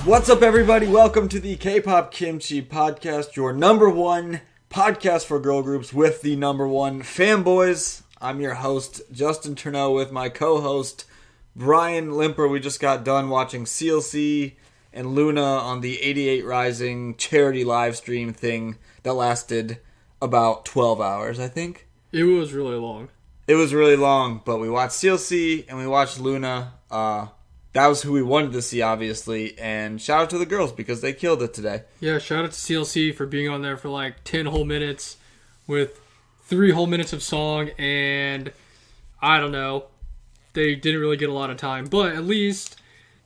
What's up, everybody? Welcome to the K-Pop Kimchi podcast, your number one podcast for girl groups with the number one fanboys. I'm your host, Justin Turneau, with my co-host, Brian Limper. We just got done watching CLC and Luna on the 88 Rising charity live stream thing that lasted about 12 hours, I think. It was really long. It was really long, but we watched CLC and we watched Luna. That was who we wanted to see, obviously, and shout out to the girls because they killed it today. Yeah, shout out to CLC for being on there for like 10 whole minutes with 3 whole minutes of song, and I don't know, they didn't really get a lot of time, but at least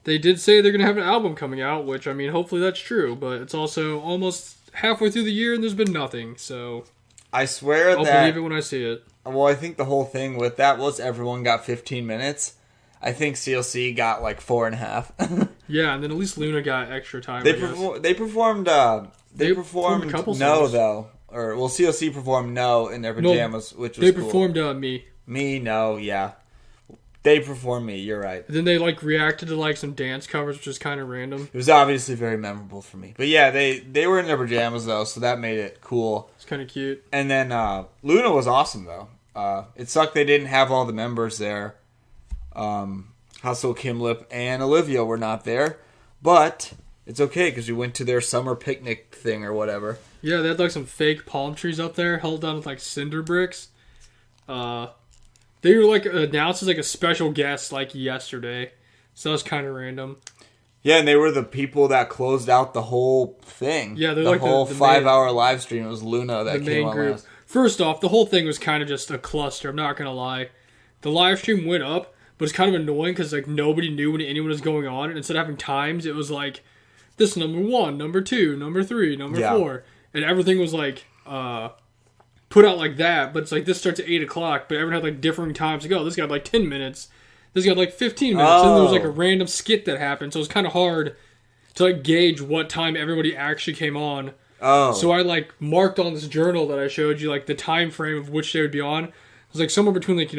they did say they're going to have an album coming out, which, I mean, hopefully that's true, but it's also almost halfway through the year and there's been nothing, so I swear I'll believe it when I see it. Well, I think the whole thing with that was everyone got 15 minutes. I think CLC got like 4.5. Yeah, and then at least Luna got extra time. They performed a couple songs. No, though. Or, well, CLC performed No in their pajamas, which was cool. They performed Me. Me, No, yeah. They performed Me, you're right. And then they like reacted to like some dance covers, which is kind of random. It was obviously very memorable for me. But yeah, they were in their pajamas, though, so that made it cool. It's kind of cute. And then Luna was awesome, though. It sucked they didn't have all the members there. Hustle, Kim Lip, and Olivia were not there, but it's okay because we went to their summer picnic thing or whatever. Yeah, they had like some fake palm trees up there held down with like cinder bricks. They were like announced as like a special guest like yesterday, so that was kind of random. Yeah, and they were the people that closed out the whole thing. Yeah, they're the like whole the 5-hour live stream. It was Luna that came on last. First off, the whole thing was kind of just a cluster. I'm not gonna lie. The live stream went up. But it's kind of annoying because like nobody knew when anyone was going on, and instead of having times, it was like this number 1, number 2, number 3, number 4, and everything was like put out like that. But it's like this starts at 8 o'clock, but everyone had like differing times. Like, oh, this got like 10 minutes, this got like 15 minutes, and there was like a random skit that happened. So it was kind of hard to like gauge what time everybody actually came on. Oh, so I like marked on this journal that I showed you like the time frame of which they would be on. It was like somewhere between like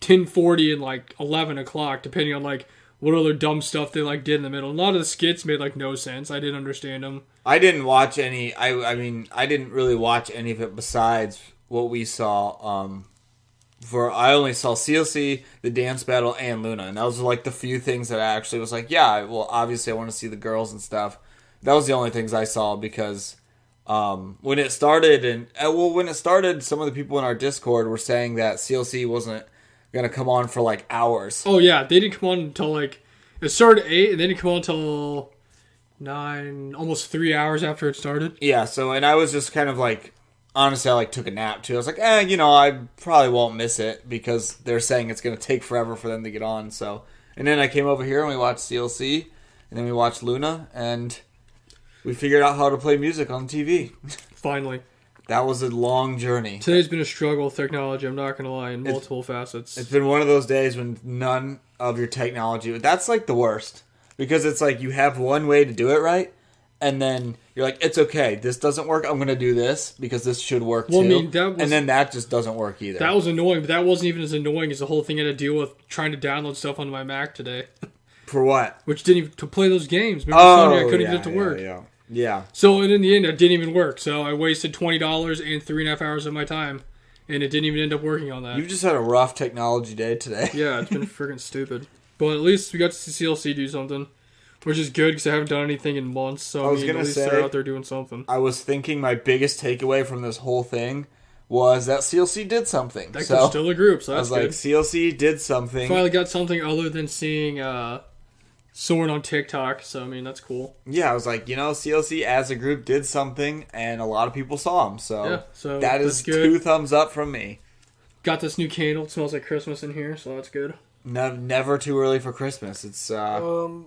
10:40 and like 11 o'clock, depending on like what other dumb stuff they like did in the middle. A lot of the skits made like no sense. I didn't understand them. I didn't watch any. I mean, I didn't really watch any of it besides what we saw. I only saw CLC, the dance battle, and Luna, and those were like the few things that I actually was like, yeah, well, obviously I want to see the girls and stuff. That was the only things I saw because when it started, some of the people in our Discord were saying that CLC wasn't gonna come on for like hours. Oh yeah, they didn't come on until like it started at 8 and they didn't come on until 9, almost 3 hours after it started. Yeah, so and I was just kind of like, honestly, I like took a nap too. I was like, I probably won't miss it because they're saying it's gonna take forever for them to get on. So, and then I came over here and we watched CLC, and then we watched Luna, and we figured out how to play music on TV. Finally. That was a long journey. Today's been a struggle with technology, I'm not going to lie, in multiple facets. It's been one of those days when none of your technology... That's like the worst. Because it's like you have one way to do it right, and then you're like, it's okay, this doesn't work, I'm going to do this, because this should work too. I mean, and then that just doesn't work either. That was annoying, but that wasn't even as annoying as the whole thing I had to deal with trying to download stuff onto my Mac today. For what? Which didn't even... To play those games. Remember I couldn't get it to work. Yeah. So, and in the end, it didn't even work. So, I wasted $20 and 3.5 hours of my time. And it didn't even end up working on that. You've just had a rough technology day today. Yeah, it's been freaking stupid. But at least we got to see CLC do something. Which is good because I haven't done anything in months. So, at least they're out there doing something. I was thinking my biggest takeaway from this whole thing was that CLC did something. They're still a group, so that's good. I was like, CLC did something. Finally got something other than seeing... Someone on TikTok, so I mean that's cool. Yeah, I was like, CLC as a group did something, and a lot of people saw them. So that is good. 2 thumbs up from me. Got this new candle. It smells like Christmas in here, so that's good. Never too early for Christmas. It's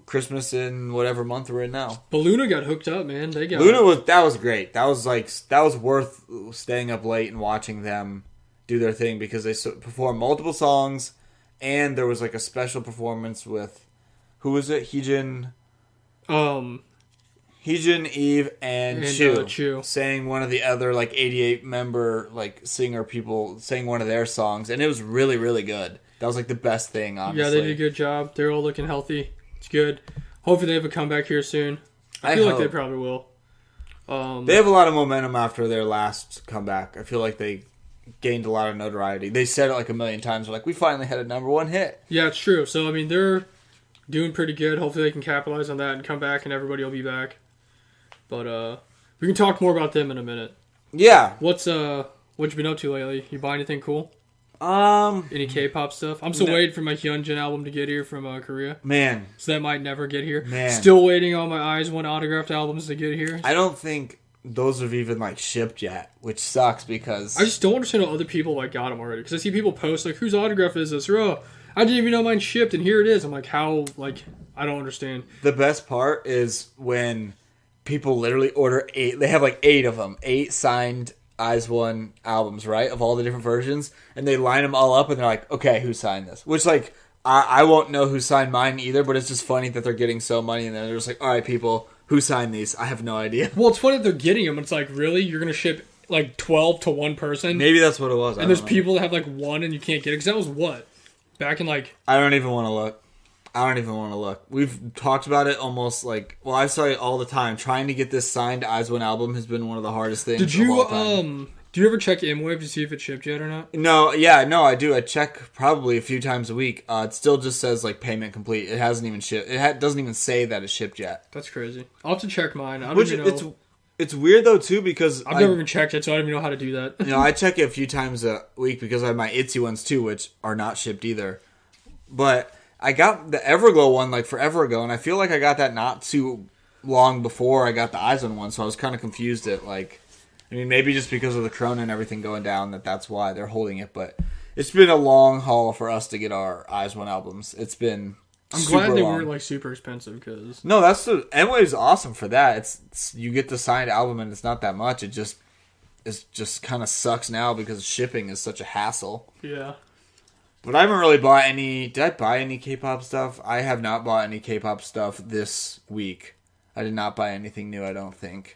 Christmas in whatever month we're in now. But Luna got hooked up, man. That was great. That was worth staying up late and watching them do their thing because they performed multiple songs, and there was like a special performance with. Who was it? Heejin, Eve, and Chu sang one of the other like 88 member like singer people sang one of their songs, and it was really really good. That was like the best thing, honestly. Yeah, they did a good job. They're all looking healthy. It's good. Hopefully they have a comeback here soon. I feel like they probably will. They have a lot of momentum after their last comeback. I feel like they gained a lot of notoriety. They said it like a million times. They're like, we finally had a number one hit. Yeah, it's true. So, I mean, they're doing pretty good. Hopefully they can capitalize on that and come back and everybody will be back. But we can talk more about them in a minute. Yeah. What you been up to lately? You buy anything cool? Any K-pop stuff? I'm still waiting for my Hyunjin album to get here from Korea. Man. So that might never get here. Man. Still waiting on my Eyes One autographed albums to get here. I don't think those have even like shipped yet, which sucks because I just don't understand how other people like got them already. Because I see people post like, whose autograph is this? Or, oh, I didn't even know mine shipped and here it is. I'm like, how? Like, I don't understand. The best part is when people literally order 8. They have like 8 of them. 8 signed Eyes One albums, right? Of all the different versions. And they line them all up and they're like, okay, who signed this? Which, like, I won't know who signed mine either, but it's just funny that they're getting so money and then they're just like, all right, people, who signed these? I have no idea. Well, it's funny that they're getting them. It's like, really? You're going to ship like 12 to one person? Maybe that's what it was. And there's people that have like one and you can't get it. Because that was what? Back in like... I don't even want to look. We've talked about it almost like... Well, I say it all the time. Trying to get this signed Eyes One album has been one of the hardest things Did you, of all time. Do you ever check ImWave to see if it shipped yet or not? No, I do. I check probably a few times a week. It still just says like payment complete. It hasn't even shipped. It doesn't even say that it shipped yet. That's crazy. I'll have to check mine. I don't even know. It's weird though too because I've never even checked it, so I don't even know how to do that. I check it a few times a week because I have my Itsy ones too, which are not shipped either. But I got the Everglow one like forever ago, and I feel like I got that not too long before I got the Eyes On one, so I was kind of confused at like. I mean, maybe just because of the Corona and everything going down, that's why they're holding it. But it's been a long haul for us to get our Eyes One albums. It's been I'm glad they weren't like super expensive because no, that's the Emway's awesome for that. It's you get the signed album and it's not that much. It just kind of sucks now because shipping is such a hassle. Yeah. But I haven't really bought any. Did I buy any K-pop stuff? I have not bought any K-pop stuff this week. I did not buy anything new. I don't think.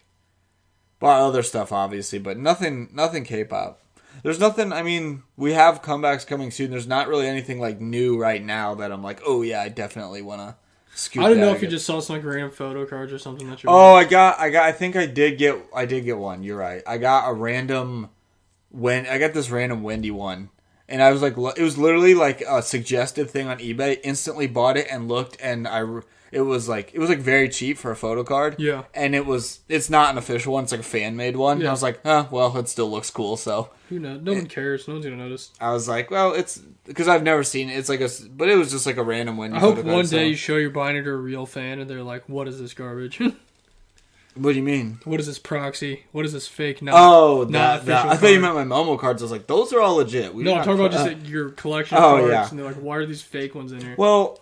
Bought other stuff, obviously, but nothing K-pop. There's nothing, I mean, we have comebacks coming soon. There's not really anything, like, new right now that I'm like, oh, yeah, I definitely want to scoop I don't know if again. you just saw some, like, random photo cards or something that you I think I did get one. You're right. I got this random Wendy one. And I was like, it was literally like a suggested thing on eBay. Instantly bought it and looked, and it was like very cheap for a photo card. Yeah. And it's not an official one. It's like a fan made one. Yeah. And I was like, well, it still looks cool. So who knows? No one cares. No one's gonna notice. I was like, well, it's because I've never seen it. It's like but it was just like a random Wendy. I hope one day you show your binder to a real fan, and they're like, "What is this garbage?" What do you mean? What is this proxy? What is this fake? Not I thought you meant my Momo cards. I was like, those are all legit. No, I'm talking about just your collection of cards. Yeah. And they're like, why are these fake ones in here? Well,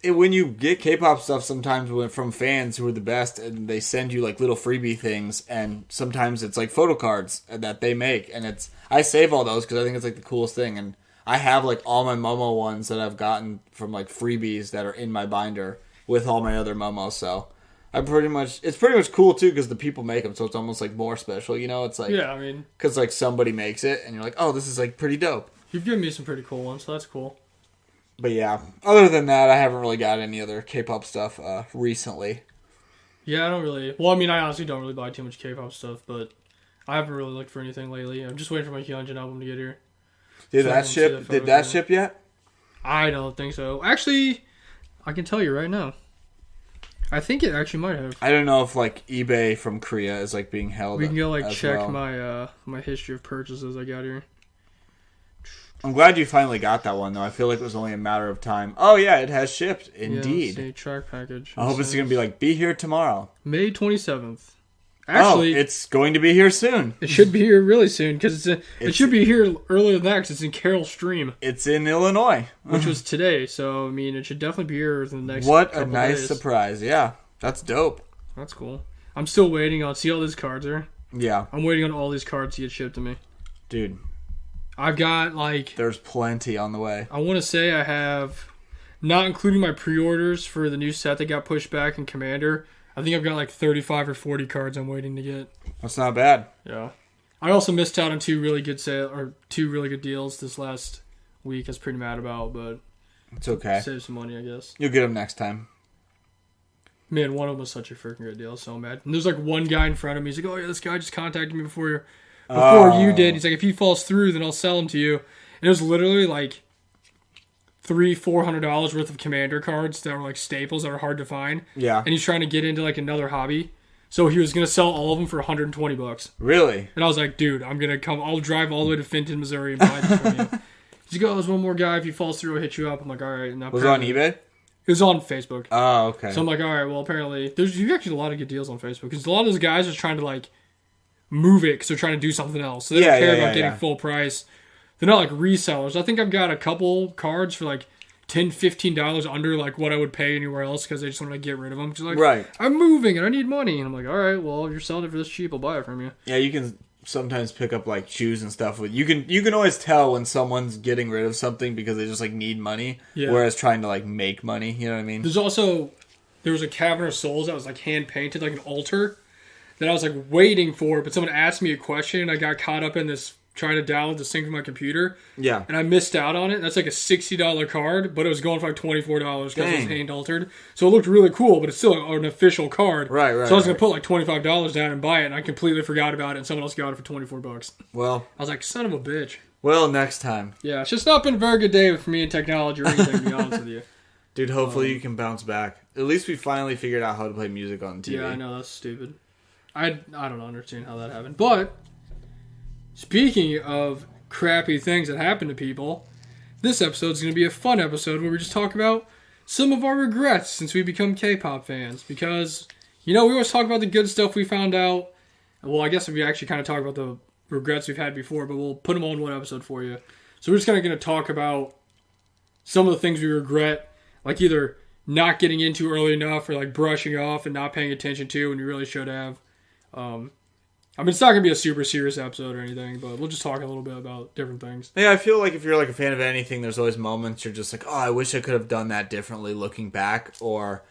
when you get K-pop stuff, sometimes from fans who are the best, and they send you like little freebie things, and sometimes it's like photo cards that they make, and I save all those because I think it's like the coolest thing, and I have like all my Momo ones that I've gotten from like freebies that are in my binder with all my other Momos, so. It's pretty much cool too because the people make them, so it's almost like more special. You know, it's like because like somebody makes it, and you're like, oh, this is like pretty dope. You've given me some pretty cool ones, so that's cool. But yeah, other than that, I haven't really got any other K-pop stuff recently. Yeah, I don't really. Well, I mean, I honestly don't really buy too much K-pop stuff, but I haven't really looked for anything lately. I'm just waiting for my Hyunjin album to get here. Did that ship yet? I don't think so. Actually, I can tell you right now. I think it actually might have. I don't know if like eBay from Korea is like being held. We can go like check my history of purchases I got here. I'm glad you finally got that one though. I feel like it was only a matter of time. Oh yeah, it has shipped. Indeed. Yeah, track package. I hope it's gonna be like be here tomorrow. May 27th. Actually, it's going to be here soon. It should be here really soon because it should be here earlier than that because it's in Carroll Stream. It's in Illinois, which was today. So I mean, it should definitely be here in the next. What a nice surprise! Yeah, that's dope. That's cool. I'm still waiting on. See all these cards are. Yeah, I'm waiting on all these cards to get shipped to me, dude. I've got like. There's plenty on the way. I want to say I have, not including my pre-orders for the new set that got pushed back in Commander. I think I've got like 35 or 40 cards I'm waiting to get. That's not bad. Yeah. I also missed out on two really good deals this last week. I was pretty mad about, but it's okay. Save some money, I guess. You'll get them next time. Man, one of them was such a freaking good deal. So mad. And there's like one guy in front of me. He's like, "Oh yeah, this guy just contacted me before you did." He's like, "If he falls through, then I'll sell him to you." And it was literally like $300-$400 worth of Commander cards that were like staples that are hard to find. Yeah. And he's trying to get into like another hobby. So he was going to sell all of them for $120. Really? And I was like, dude, I'm going to come. I'll drive all the way to Fenton, Missouri and buy this from you. He's like, "Oh, there's one more guy. If he falls through, I'll hit you up." I'm like, all right. And was it on eBay? It was on Facebook. Oh, okay. So I'm like, all right, well, apparently, there's actually a lot of good deals on Facebook. Because a lot of those guys are trying to, like, move it because they're trying to do something else. So they don't care about getting full price. They're not, like, resellers. I think I've got a couple cards for, like, $10, $15 under, like, what I would pay anywhere else because they just want to get rid of them. Because, like, right. I'm moving and I need money. And I'm like, all right, well, if you're selling it for this cheap, I'll buy it from you. Yeah, you can sometimes pick up like shoes and stuff with you can always tell when someone's getting rid of something because they just like need money, whereas trying to like make money, you know what I mean? There was a Cavern of Souls that was like hand painted like an altar that I was like waiting for, but someone asked me a question and I got caught up in this trying to download the sync from my computer. Yeah. And I missed out on it. That's like a $60 card, but it was going for like $24 because it was hand altered. So it looked really cool, but it's still an official card. Right. So I was going to put like $25 down and buy it, and I completely forgot about it, and someone else got it for $24. Well. I was like, son of a bitch. Well, next time. Yeah, it's just not been a very good day for me in technology or anything, to be honest with you. Dude, hopefully you can bounce back. At least we finally figured out how to play music on TV. Yeah, I know, that's stupid. I don't understand how that happened. But speaking of crappy things that happen to people, this episode is going to be a fun episode where we just talk about some of our regrets since we become K-pop fans. Because, you know, we always talk about the good stuff we found out. Well, I guess if we actually kind of talk about the regrets we've had before, but we'll put them all in one episode for you. So we're just kind of going to talk about some of the things we regret, like either not getting into early enough or like brushing off and not paying attention to when you really should have. I mean, it's not going to be a super serious episode or anything, but we'll just talk a little bit about different things. Yeah, I feel like if you're like a fan of anything, there's always moments you're just like, oh, I wish I could have done that differently looking back, or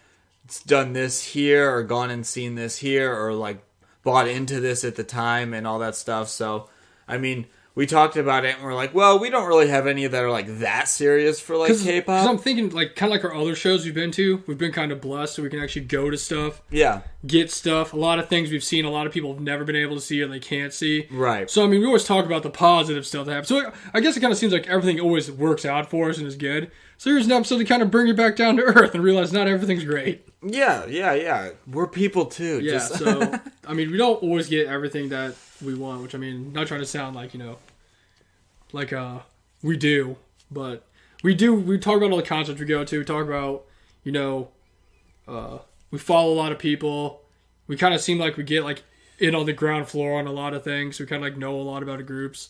it's done this here, or gone and seen this here, or like bought into this at the time and all that stuff. So, I mean, we talked about it and we're like, well, we don't really have any that are like that serious for like K-pop. Because I'm thinking like kind of like our other shows we've been to, we've been kind of blessed so we can actually go to stuff. Yeah. Get stuff. A lot of things we've seen, a lot of people have never been able to see or they can't see. Right. So, I mean, we always talk about the positive stuff that happens. So, I guess it kind of seems like everything always works out for us and is good. So, here's an episode to kind of bring you back down to earth and realize not everything's great. Yeah. We're people too. Yeah, so, I mean, we don't always get everything that we want, which, I mean, not trying to sound like, you know, like we do, but we talk about all the concerts we go to. We talk about, you know, we follow a lot of people. We kind of seem like we get like in on the ground floor on a lot of things. We kind of like know a lot about the groups,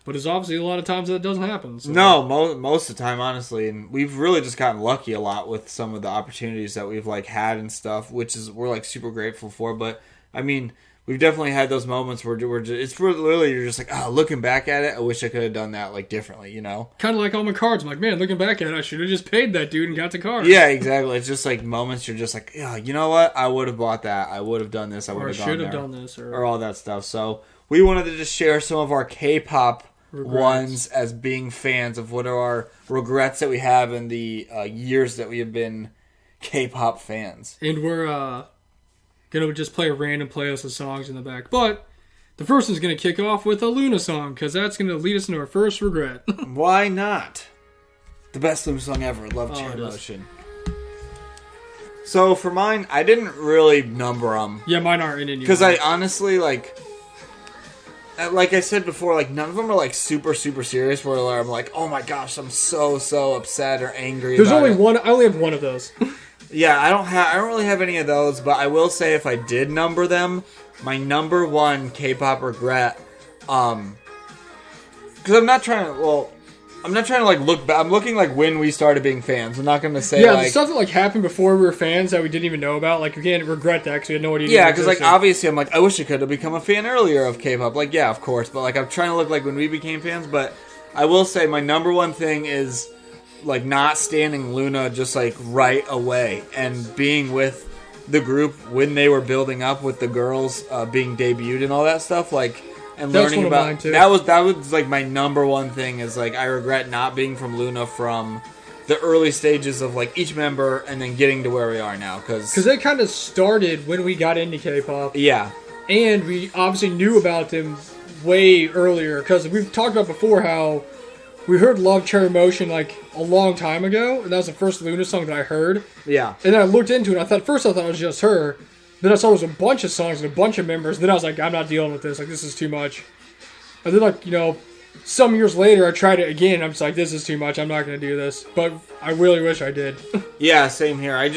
but there's obviously a lot of times that doesn't happen. So. No, most of the time, honestly, and we've really just gotten lucky a lot with some of the opportunities that we've like had and stuff, which is we're like super grateful for. But I mean, we've definitely had those moments where it's literally you're just like, oh, looking back at it, I wish I could have done that like differently, you know? Kind of like all my cards. I'm like, man, looking back at it, I should have just paid that dude and got the card. Yeah, exactly. It's just like moments you're just like, yeah, you know what? I would have bought that. I would have done this. I would have gone there. Or should have done this. Or all that stuff. So we wanted to just share some of our K-pop ones as being fans of what are our regrets that we have in the years that we have been K-pop fans. And we're gonna just play a random playlist of songs in the back. But the first one's gonna kick off with a Luna song, because that's gonna lead us into our first regret. Why not? The best Luna song ever. Love Chain Motion. So for mine, I didn't really number them. Yeah, mine aren't in any. Because I honestly, like I said before, like none of them are like super, super serious where I'm like, oh my gosh, I'm so upset or angry. There's only one. I only have one of those. Yeah, I don't really have any of those, but I will say if I did number them, my number one K-pop regret, because I'm not trying to like look back. I'm looking like when we started being fans. I'm not going to say the stuff that like happened before we were fans that we didn't even know about. Like we can't regret that because we had no idea. Yeah, because like obviously I'm like I wish I could have become a fan earlier of K-pop. Like yeah, of course, but like I'm trying to look like when we became fans. But I will say my number one thing is like not standing Luna just like right away and being with the group when they were building up with the girls being debuted and all that stuff, like, and that's learning about that was like my number one thing is like I regret not being from Luna from the early stages of like each member and then getting to where we are now. Because they kind of started when we got into K-pop. Yeah. And we obviously knew about them way earlier. Because we've talked about before how we heard Love Cherry Motion like a long time ago. And that was the first Luna song that I heard. Yeah. And then I looked into it. At first I thought it was just her. Then I saw there was a bunch of songs and a bunch of members. And then I was like, I'm not dealing with this. Like, this is too much. And then, like, some years later, I tried it again. I'm just like, this is too much. I'm not going to do this. But I really wish I did. Yeah, same here. I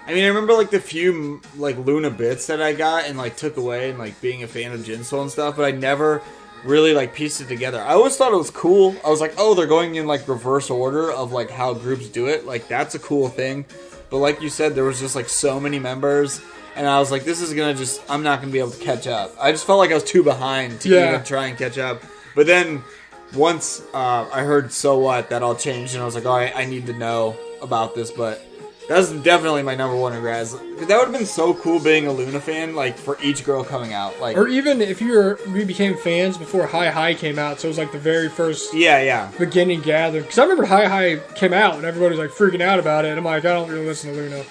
remember, like, the few, like, Luna bits that I got and, like, took away and, like, being a fan of Jinsoul and stuff. But I never really, like, pieced it together. I always thought it was cool. I was like, oh, they're going in, like, reverse order of, like, how groups do it. Like, that's a cool thing. But like you said, there was just, like, so many members. And I was like, this is going to I'm not going to be able to catch up. I just felt like I was too behind to even try and catch up. But then, once I heard So What, that all changed, and I was like, alright, I need to know about this. But that's definitely my number one regret. That would have been so cool being a Luna fan, like, for each girl coming out. Like, or even if we became fans before Hi Hi came out, so it was like the very first beginning gathering. Because I remember Hi Hi came out, and everybody was like freaking out about it, and I'm like, I don't really listen to Luna.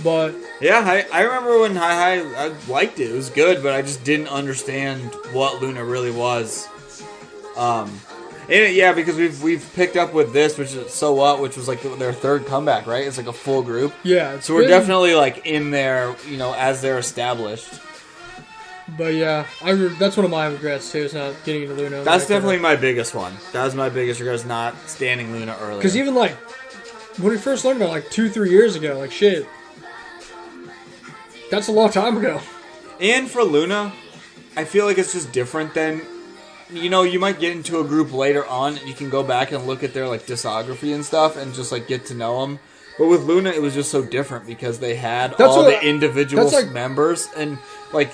But yeah, I remember when Hi Hi, I liked it. It was good, but I just didn't understand what Luna really was. Because we've picked up with this, which is So What, which was like their third comeback, right? It's like a full group. Yeah. So we're definitely like in there, as they're established. But yeah, that's one of my regrets too. Is not getting into Luna. That's definitely my biggest one. That was my biggest regret, is not standing Luna earlier. Because even like when we first learned about it, like 2-3 years ago, like shit. That's a long time ago. And for Luna, I feel like it's just different than, you might get into a group later on and you can go back and look at their, like, discography and stuff and just, like, get to know them. But with Luna, it was just so different because they had the individual members and, like,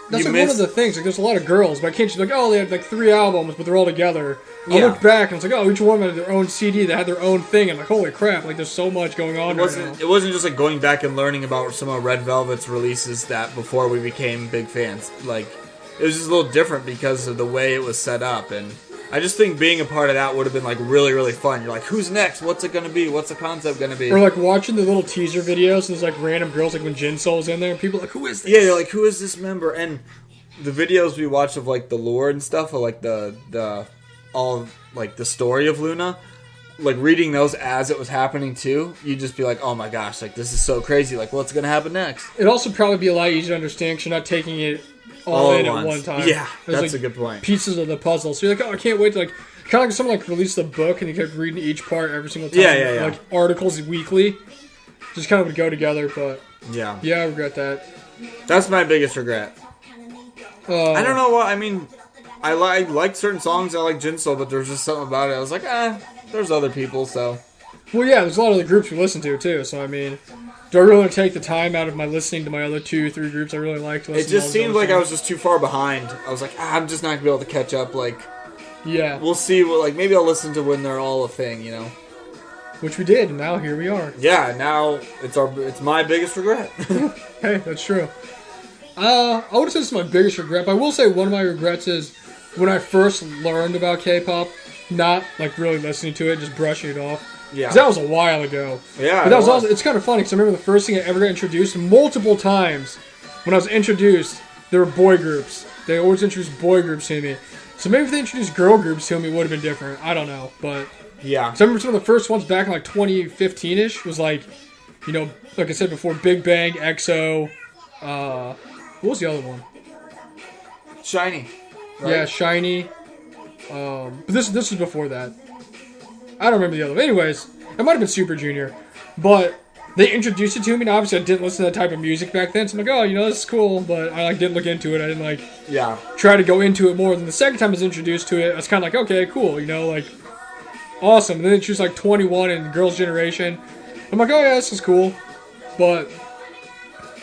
that's like one of the things. Like, there's a lot of girls, but I can't just be like, oh, they have like 3 albums, but they're all together. I looked back and it's like, oh, each one had their own CD. They had their own thing. I'm like, holy crap! Like, there's so much going on. It wasn't just like going back and learning about some of Red Velvet's releases that before we became big fans. Like, it was just a little different because of the way it was set up, and I just think being a part of that would have been like really, really fun. You're like, who's next? What's it gonna be? What's the concept gonna be? Or like watching the little teaser videos and there's like random girls like when Jinsoul's in there and people are like, who is this? Yeah, you're like, who is this member? And the videos we watched of like the lore and stuff, of like the story of Luna, like reading those as it was happening too, you'd just be like, oh my gosh, like this is so crazy, like what's gonna happen next? It'd also probably be a lot easier to understand because you're not taking it all in at one time. Yeah, there's that's like a good point. Pieces of the puzzle. So you're like, oh, I can't wait to like, kind of like someone like released the book and you kept reading each part every single time. Yeah. Like articles weekly, just kind of would go together. But yeah, I regret that. That's my biggest regret. I don't know what I mean. I like certain songs. I like Jinsoul, but there's just something about it. I was like, there's other people, so. Well, yeah, there's a lot of the groups we listen to too. So I mean, do I really take the time out of my listening to my other 2-3 groups I really like to listen to? It just seemed like I was just too far behind. I was like, I'm just not gonna be able to catch up. Like, yeah, we'll see. Maybe I'll listen to when they're all a thing, Which we did, and now here we are. Yeah, now it's my biggest regret. Hey, that's true. I would say this is my biggest regret, but I will say one of my regrets is when I first learned about K-pop, not like really listening to it, just brushing it off. Yeah. 'Cause that was a while ago. Yeah. But that was also, it's kind of funny because I remember the first thing I ever got introduced multiple times when I was introduced, there were boy groups. They always introduced boy groups to me. So maybe if they introduced girl groups to me, it would have been different. I don't know, but yeah. So I remember some of the first ones back in like 2015-ish was like, like I said before, Big Bang, EXO, what was the other one? Shiny. Right? Yeah, Shiny. But this was before that. I don't remember the other one. Anyways, it might have been Super Junior. But they introduced it to me, and obviously I didn't listen to that type of music back then. So I'm like, oh, this is cool. But I didn't look into it. I didn't try to go into it more. Than the second time I was introduced to it, I was kind of like, okay, cool. Awesome. And then she was like 21 and Girls' Generation. I'm like, oh yeah, this is cool. But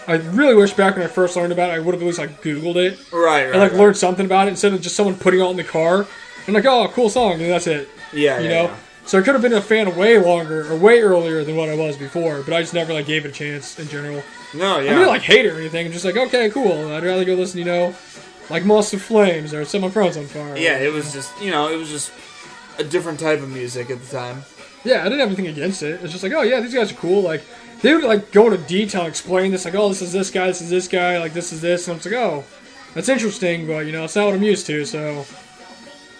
I really wish back when I first learned about it, I would have at least Googled it. Right. And learned something about it instead of just someone putting it in the car. And oh, cool song, and that's it. Yeah, Yeah. So I could have been a fan way longer or way earlier than what I was before, but I just never gave it a chance in general. No, yeah. I didn't hate it or anything. I'm just okay, cool. I'd rather go listen, Moss of Flames or Set My Friends on Fire. Yeah, it was just, it was just a different type of music at the time. Yeah, I didn't have anything against it. It's just like, oh yeah, these guys are cool. Like, they would like go into detail and explain this, like, oh, this is this guy, this is this guy, like this is this, and I'm just like, oh, that's interesting, but you know, it's not what I'm used to. So,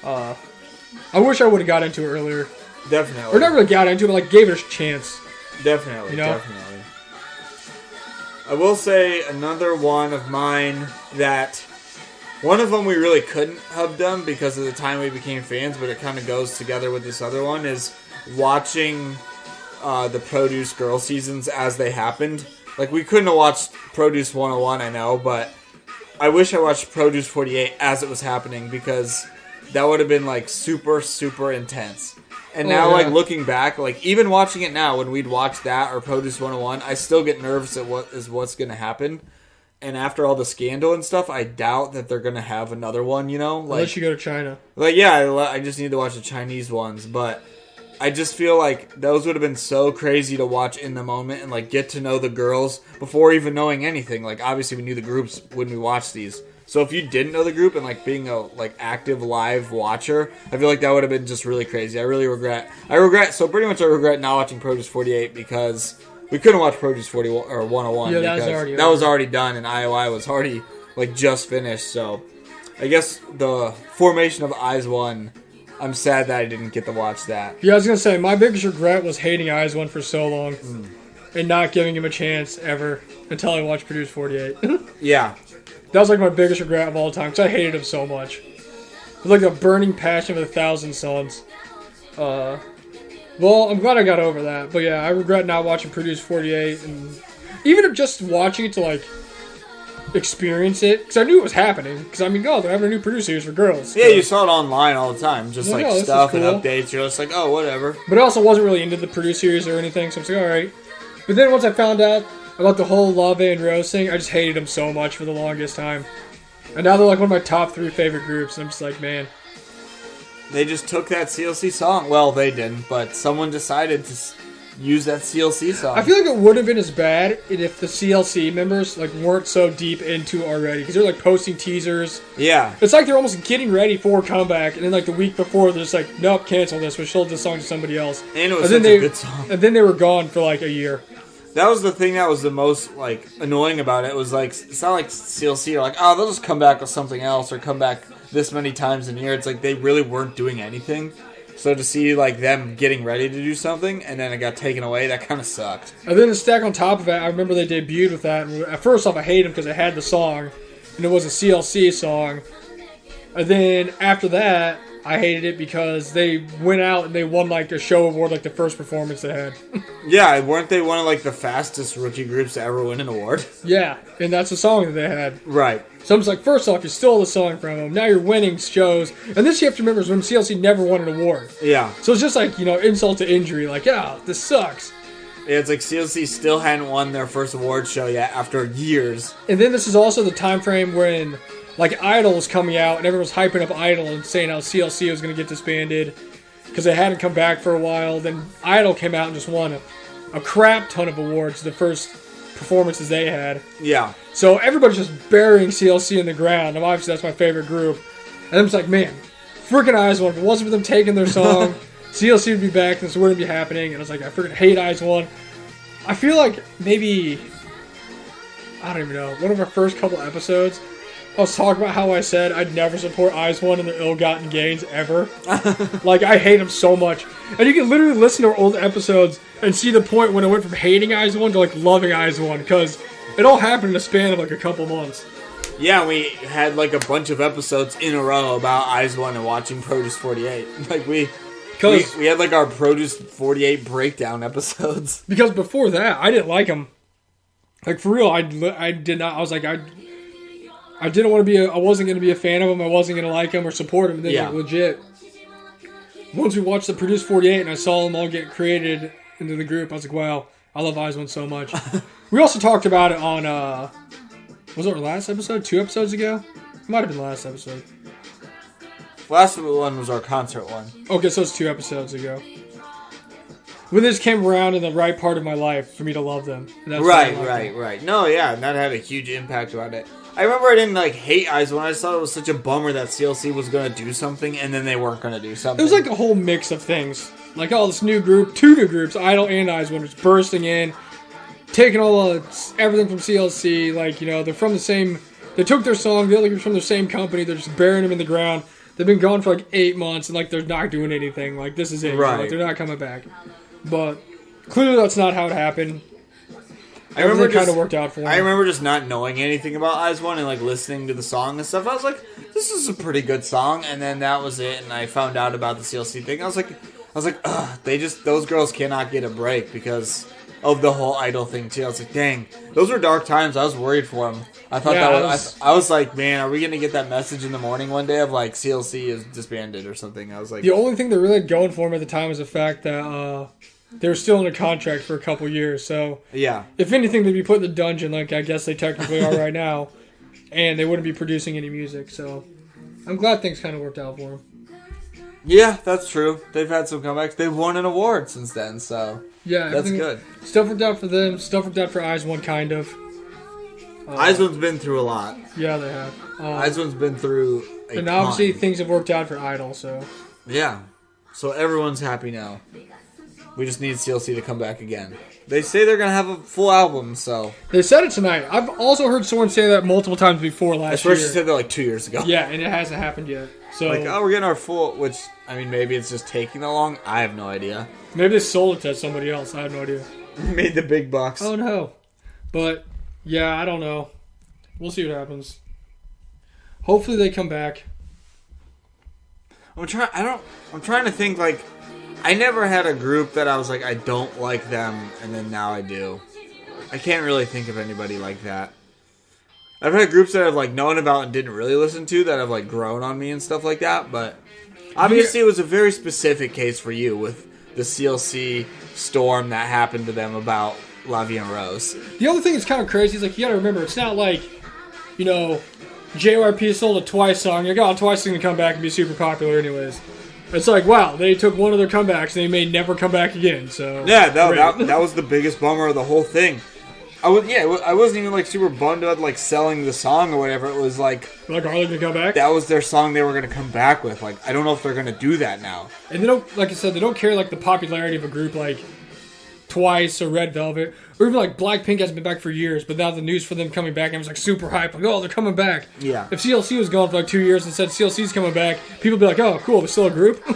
I wish I would have got into it earlier. Definitely. Or not really got into it, but like gave it a chance. Definitely, you know? Definitely. I will say another one of mine that one of them we really couldn't have done because of the time we became fans, but it kind of goes together with this other one is watching the Produce Girl seasons as they happened. Like, we couldn't have watched Produce 101, I know, but I wish I watched Produce 48 as it was happening because that would have been, like, super, super intense. And now, like, looking back, like, even watching it now, when we'd watch that or Produce 101, I still get nervous at what's going to happen. And after all the scandal and stuff, I doubt that they're going to have another one, you know? Like, unless you go to China. Like, yeah, I just need to watch the Chinese ones, but I just feel like those would have been so crazy to watch in the moment and, like, get to know the girls before even knowing anything. Like, obviously we knew the groups when we watched these. So if you didn't know the group and, like, being a, like, active live watcher, I feel like that would have been just really crazy. I regret not watching Produce 48 because we couldn't watch Produce 41 or 101 because that was already done and IOI was already, like, just finished. So I guess the formation of Eyes One, I'm sad that I didn't get to watch that. Yeah, I was going to say, my biggest regret was hating Eyes One for so long and not giving him a chance ever until I watched Produce 48. Yeah. That was like my biggest regret of all time because I hated him so much. It was like a burning passion with 1,000 suns. Well, I'm glad I got over that. But yeah, I regret not watching Produce 48. And even if just watching it to like experience it. Because I knew it was happening. Because I mean, they're having a new Produce series for girls. Yeah, you saw it online all the time. Just like stuff cool. and updates. You're just like, oh, whatever. But I also wasn't really into the Produce series or anything. So I was like, alright. But then once I found out about the whole Lave and Rose thing, I just hated them so much for the longest time. And now they're like one of my top 3 favorite groups, and I'm just like, man. They just took that CLC song. Well, they didn't, but someone decided to use that CLC song. I feel like it would have been as bad if the CLC members like weren't so deep into it already, because they're like posting teasers. Yeah. It's like they're almost getting ready for a comeback, and then like the week before, they're just like, nope, cancel this, we sold this song to somebody else. And it was such a good song. And then they were gone for like a year. That was the thing that was the most, like, annoying about it. It was, like, it's not like CLC are like, oh, they'll just come back with something else or come back this many times in a year. It's like they really weren't doing anything. So to see, like, them getting ready to do something and then it got taken away, that kind of sucked. And then to stack on top of it, I remember they debuted with that. And at first off, I hated them because I had the song, and it was a CLC song. And then after that, I hated it because they went out and they won like a show award, like the first performance they had. Yeah, weren't they one of like the fastest rookie groups to ever win an award? Yeah, and that's the song that they had. Right. So I'm just like, first off, you stole the song from them. Now you're winning shows. And this you have to remember is when CLC never won an award. Yeah. So it's just like, insult to injury. Like, yeah, this sucks. Yeah, it's like CLC still hadn't won their first award show yet after years. And then this is also the time frame when like Idol was coming out and everyone was hyping up Idol and saying how CLC was going to get disbanded because they hadn't come back for a while. Then Idol came out and just won a crap ton of awards the first performances they had. Yeah. So everybody's just burying CLC in the ground. And obviously that's my favorite group. And I'm just like, man, freaking Eyes One. If it wasn't for them taking their song, CLC would be back and this wouldn't be happening. And I was like, I freaking hate Eyes One. I feel like maybe, I don't even know, one of our first couple episodes, I was talking about how I said I'd never support Eyes One and their ill-gotten gains ever. Like, I hate them so much. And you can literally listen to our old episodes and see the point when I went from hating Eyes One to, like, loving Eyes One. Because it all happened in a span of, like, a couple months. Yeah, we had, like, a bunch of episodes in a row about Eyes One and watching Produce 48. Like, we had, like, our Produce 48 breakdown episodes. Because before that, I didn't like them. Like, for real, I did not. I was like, I didn't want to be I wasn't going to be a fan of him. I wasn't going to like him or support him. And then, like, legit, once we watched the Produce 48 and I saw them all get created into the group, I was like, wow, I love Eyes One so much. We also talked about it on, was it our last episode? 2 episodes ago? It might have been the last episode. Last one was our concert one. Okay, so it's 2 episodes ago. When this came around in the right part of my life for me to love them. Right. No, yeah, that had a huge impact about it. I remember I didn't, like, hate Eyes One. I just thought it was such a bummer that CLC was going to do something, and then they weren't going to do something. It was, like, a whole mix of things. Like, oh, this new group, 2 new groups, Idol and IZ*ONE, just bursting in, taking everything from CLC. Like, they're from the same. They took their song, the other group's from the same company. They're just burying them in the ground. They've been gone for like 8 months, and like they're not doing anything. Like, this is it. Right. Like, they're not coming back. But clearly, that's not how it happened. I remember kind of worked out for them. I remember just not knowing anything about IZ*ONE and like listening to the song and stuff. I was like, this is a pretty good song, and then that was it. And I found out about the CLC thing. I was like, ugh, those girls cannot get a break because of the whole Idol thing too. I was like, dang, those were dark times. I was worried for them. I thought I was like, man, are we gonna get that message in the morning one day of like CLC is disbanded or something? I was like, the only thing that really had going for them at the time was the fact that they were still in a contract for a couple years. So yeah, if anything, they'd be put in the dungeon, like I guess they technically are right now, and they wouldn't be producing any music. So I'm glad things kind of worked out for them. Yeah, that's true. They've had some comebacks. They've won an award since then, so yeah, that's good. Stuff worked out for them. Stuff worked out for IZ*ONE, kind of. IZ*ONE's been through a lot. Yeah, they have. IZ*ONE's been through a and ton. obviously things have worked out for Idol, so. Yeah. So everyone's happy now. We just need CLC to come back again. They say they're going to have a full album, so. They said it tonight. I've also heard someone say that multiple times before last year. I swear she said that like 2 years ago. Yeah, and it hasn't happened yet. So like, oh, we're getting our full, which, I mean, maybe it's just taking that long. I have no idea. Maybe they sold it to somebody else. I have no idea. Made the big bucks. Oh, no. But, yeah, I don't know. We'll see what happens. Hopefully they come back. I'm trying to think, like, I never had a group that I was like, I don't like them, and then now I do. I can't really think of anybody like that. I've had groups that I've, like, known about and didn't really listen to that have, like, grown on me and stuff like that, but obviously it was a very specific case for you with the CLC storm that happened to them about La Vie en Rose. The other thing that's kind of crazy is, like, you gotta remember, it's not like, JYP sold a Twice song. You're like, oh, Twice is going to come back and be super popular anyways. It's like, wow, they took one of their comebacks and they may never come back again. So yeah, that was the biggest bummer of the whole thing. I wasn't even like super bummed about like selling the song or whatever. It was like are they going to come back? That was their song they were going to come back with. Like, I don't know if they're going to do that now. And they don't, like I said, they don't care like the popularity of a group like Twice or Red Velvet, or even like Blackpink hasn't been back for years, but now the news for them coming back, and it was like super hype, like, oh, they're coming back. Yeah. If CLC was gone for like 2 years and said CLC's coming back, people would be like, oh, cool, they're still a group.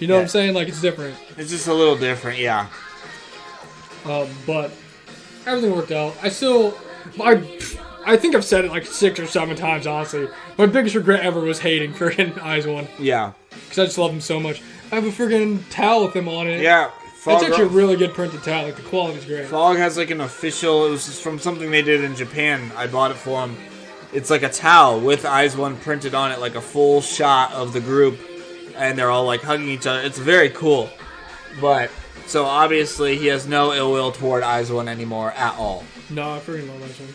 You know what I'm saying? Like, it's different. It's just a little different, yeah. But everything worked out. I think I've said it like 6 or 7 times, honestly. My biggest regret ever was hating friggin' IZ*ONE. Yeah. Because I just love them so much. I have a friggin' towel with them on it. Yeah. It's actually a really good printed towel. Like, the quality's great. Fog has like an official, it was from something they did in Japan. I bought it for them. It's like a towel with IZ*ONE printed on it, like a full shot of the group. And they're all like hugging each other. It's very cool. But, so obviously he has no ill will toward IZ*ONE anymore at all. No, I freaking love IZ*ONE.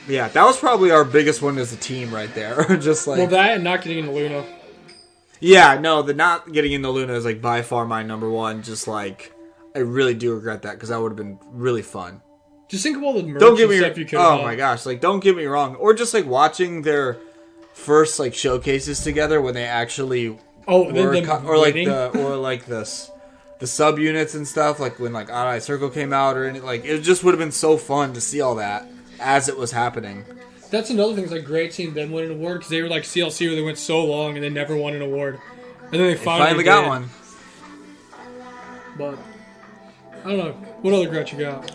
Yeah, that was probably our biggest one as a team right there. Just like. Well, that and not getting into Luna. Yeah, no, the not getting into Luna is like by far my number one. Just like, I really do regret that because that would have been really fun. Just think of all the merch stuff you could have. Oh my gosh, like don't get me wrong. Or just like watching their first like showcases together when they actually the subunits and stuff, like when like Odd Eye Circle came out or any, like it just would have been so fun to see all that as it was happening. That's another thing. It's like great seeing them win an award because they were like CLC where they went so long and they never won an award, and then they finally got one. But I don't know what other regret you got.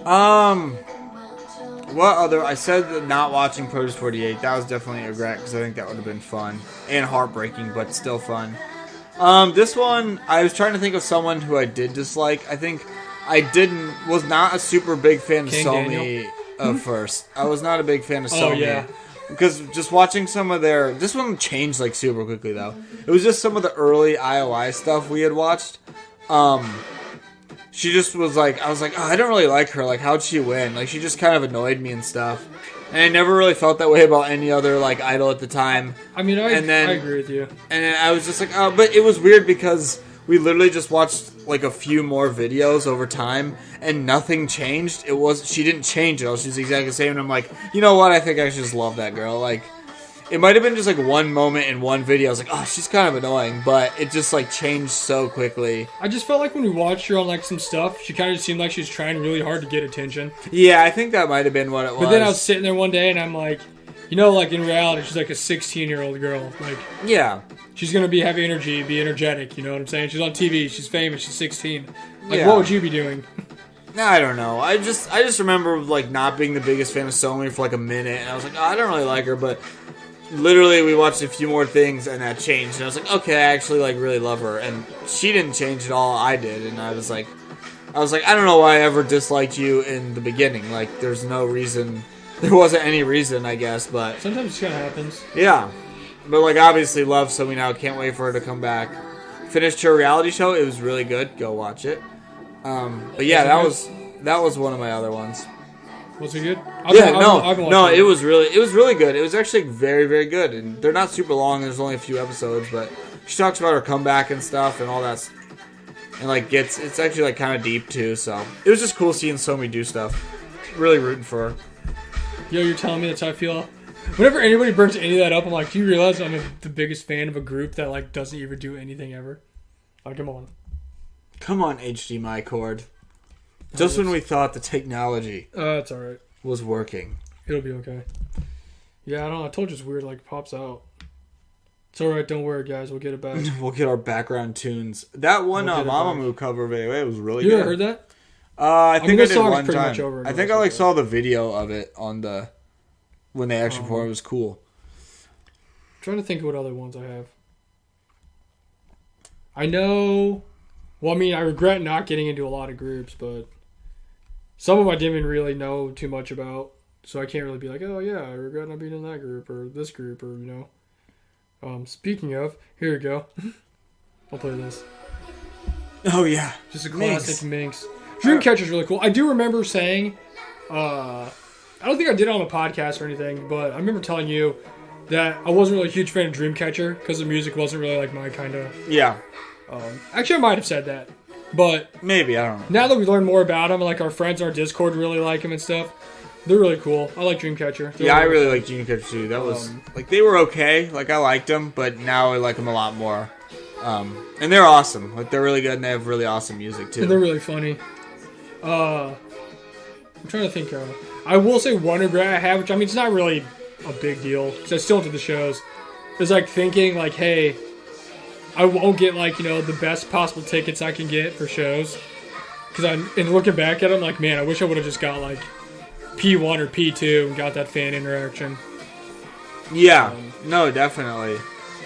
What other? I said that not watching Produce 48. That was definitely a regret because I think that would have been fun and heartbreaking, but still fun. This one I was trying to think of someone who I did dislike. I think I was not a super big fan of Somi. First, I was not a big fan of Somi. Oh yeah, because just watching some of their this one changed like super quickly though. It was just some of the early IOI stuff we had watched. She just was like, I was like, oh, I don't really like her. Like, how'd she win? Like, she just kind of annoyed me and stuff. And I never really felt that way about any other like idol at the time. I mean, I agree with you. And then I was just like, oh, but it was weird because we literally just watched like a few more videos over time, and nothing changed. She didn't change at all. She's exactly the same. And I'm like, you know what? I think I just love that girl. Like, it might have been just like one moment in one video. I was like, oh, she's kind of annoying, but it just like changed so quickly. I just felt like when we watched her on like some stuff, she kind of seemed like she was trying really hard to get attention. Yeah, I think that might have been what it was. But then I was sitting there one day and I'm like, you know, like in reality, she's like a 16-year-old girl. Like, yeah, she's gonna have energy, be energetic. You know what I'm saying? She's on TV, she's famous, she's 16. Like, Yeah. what would you be doing? I don't know. I just remember like not being the biggest fan of Somi for like a minute, and I was like, oh, I don't really like her, but literally we watched a few more things and that changed, and I was like, okay, I actually like really love her, and she didn't change at all. I did, and I was like, I don't know why I ever disliked you in the beginning. Like, there's no reason. There wasn't any reason, I guess, but Sometimes it kind of happens. yeah. But like, obviously, love Somi now. Can't wait for her to come back. Finished her reality show. It was really good. Go watch it. But yeah, that was one of my other ones. Was it good? It was really good. It was actually very, very good. And they're not super long. There's only a few episodes, but she talks about her comeback and stuff and all that. And like it's actually like kind of deep too. So it was just cool seeing Somi do stuff. Really rooting for her. Yo, you're telling me that's how I feel. Whenever anybody brings any of that up, I'm like, do you realize I'm the biggest fan of a group that like doesn't even do anything ever? Like, come on. Come on, HDMI cord. Just when we thought the technology it's alright. was working. It'll be okay. Yeah, I don't know. I told you it's weird, like, pops out. It's alright, don't worry, guys. We'll get it back. We'll get our background tunes. That one Mamamoo cover video, it was really good. You ever heard that? I think I did one time. Over I think I like saw the video of it on the when they actually performed. It was cool. I'm trying to think of what other ones I have. I know... Well, I mean, I regret not getting into a lot of groups, but some of them I didn't even really know too much about, so I can't really be like, oh yeah, I regret not being in that group or this group or, you know. Speaking of, here we go. I'll play this. Oh yeah, just a classic Minx. Dreamcatcher's really cool. I do remember saying, I don't think I did it on a podcast or anything, but I remember telling you that I wasn't really a huge fan of Dreamcatcher because the music wasn't really like my kind of... Yeah. Actually, I might have said that, but maybe, I don't know. Now that we learn more about them, like our friends on our Discord really like them and stuff, they're really cool. I like Dreamcatcher. Yeah, I really like Dreamcatcher too. That was like they were okay. Like I liked them, but now I like them a lot more. And they're awesome. Like they're really good, and they have really awesome music too. And they're really funny. I'm trying to think. I will say one regret I have, which I mean it's not really a big deal because I still do the shows. Is like thinking like, hey, I won't get, like, you know, the best possible tickets I can get for shows. Because in looking back at them, like, man, I wish I would have just got, like, P1 or P2 and got that fan interaction. Yeah. No, definitely.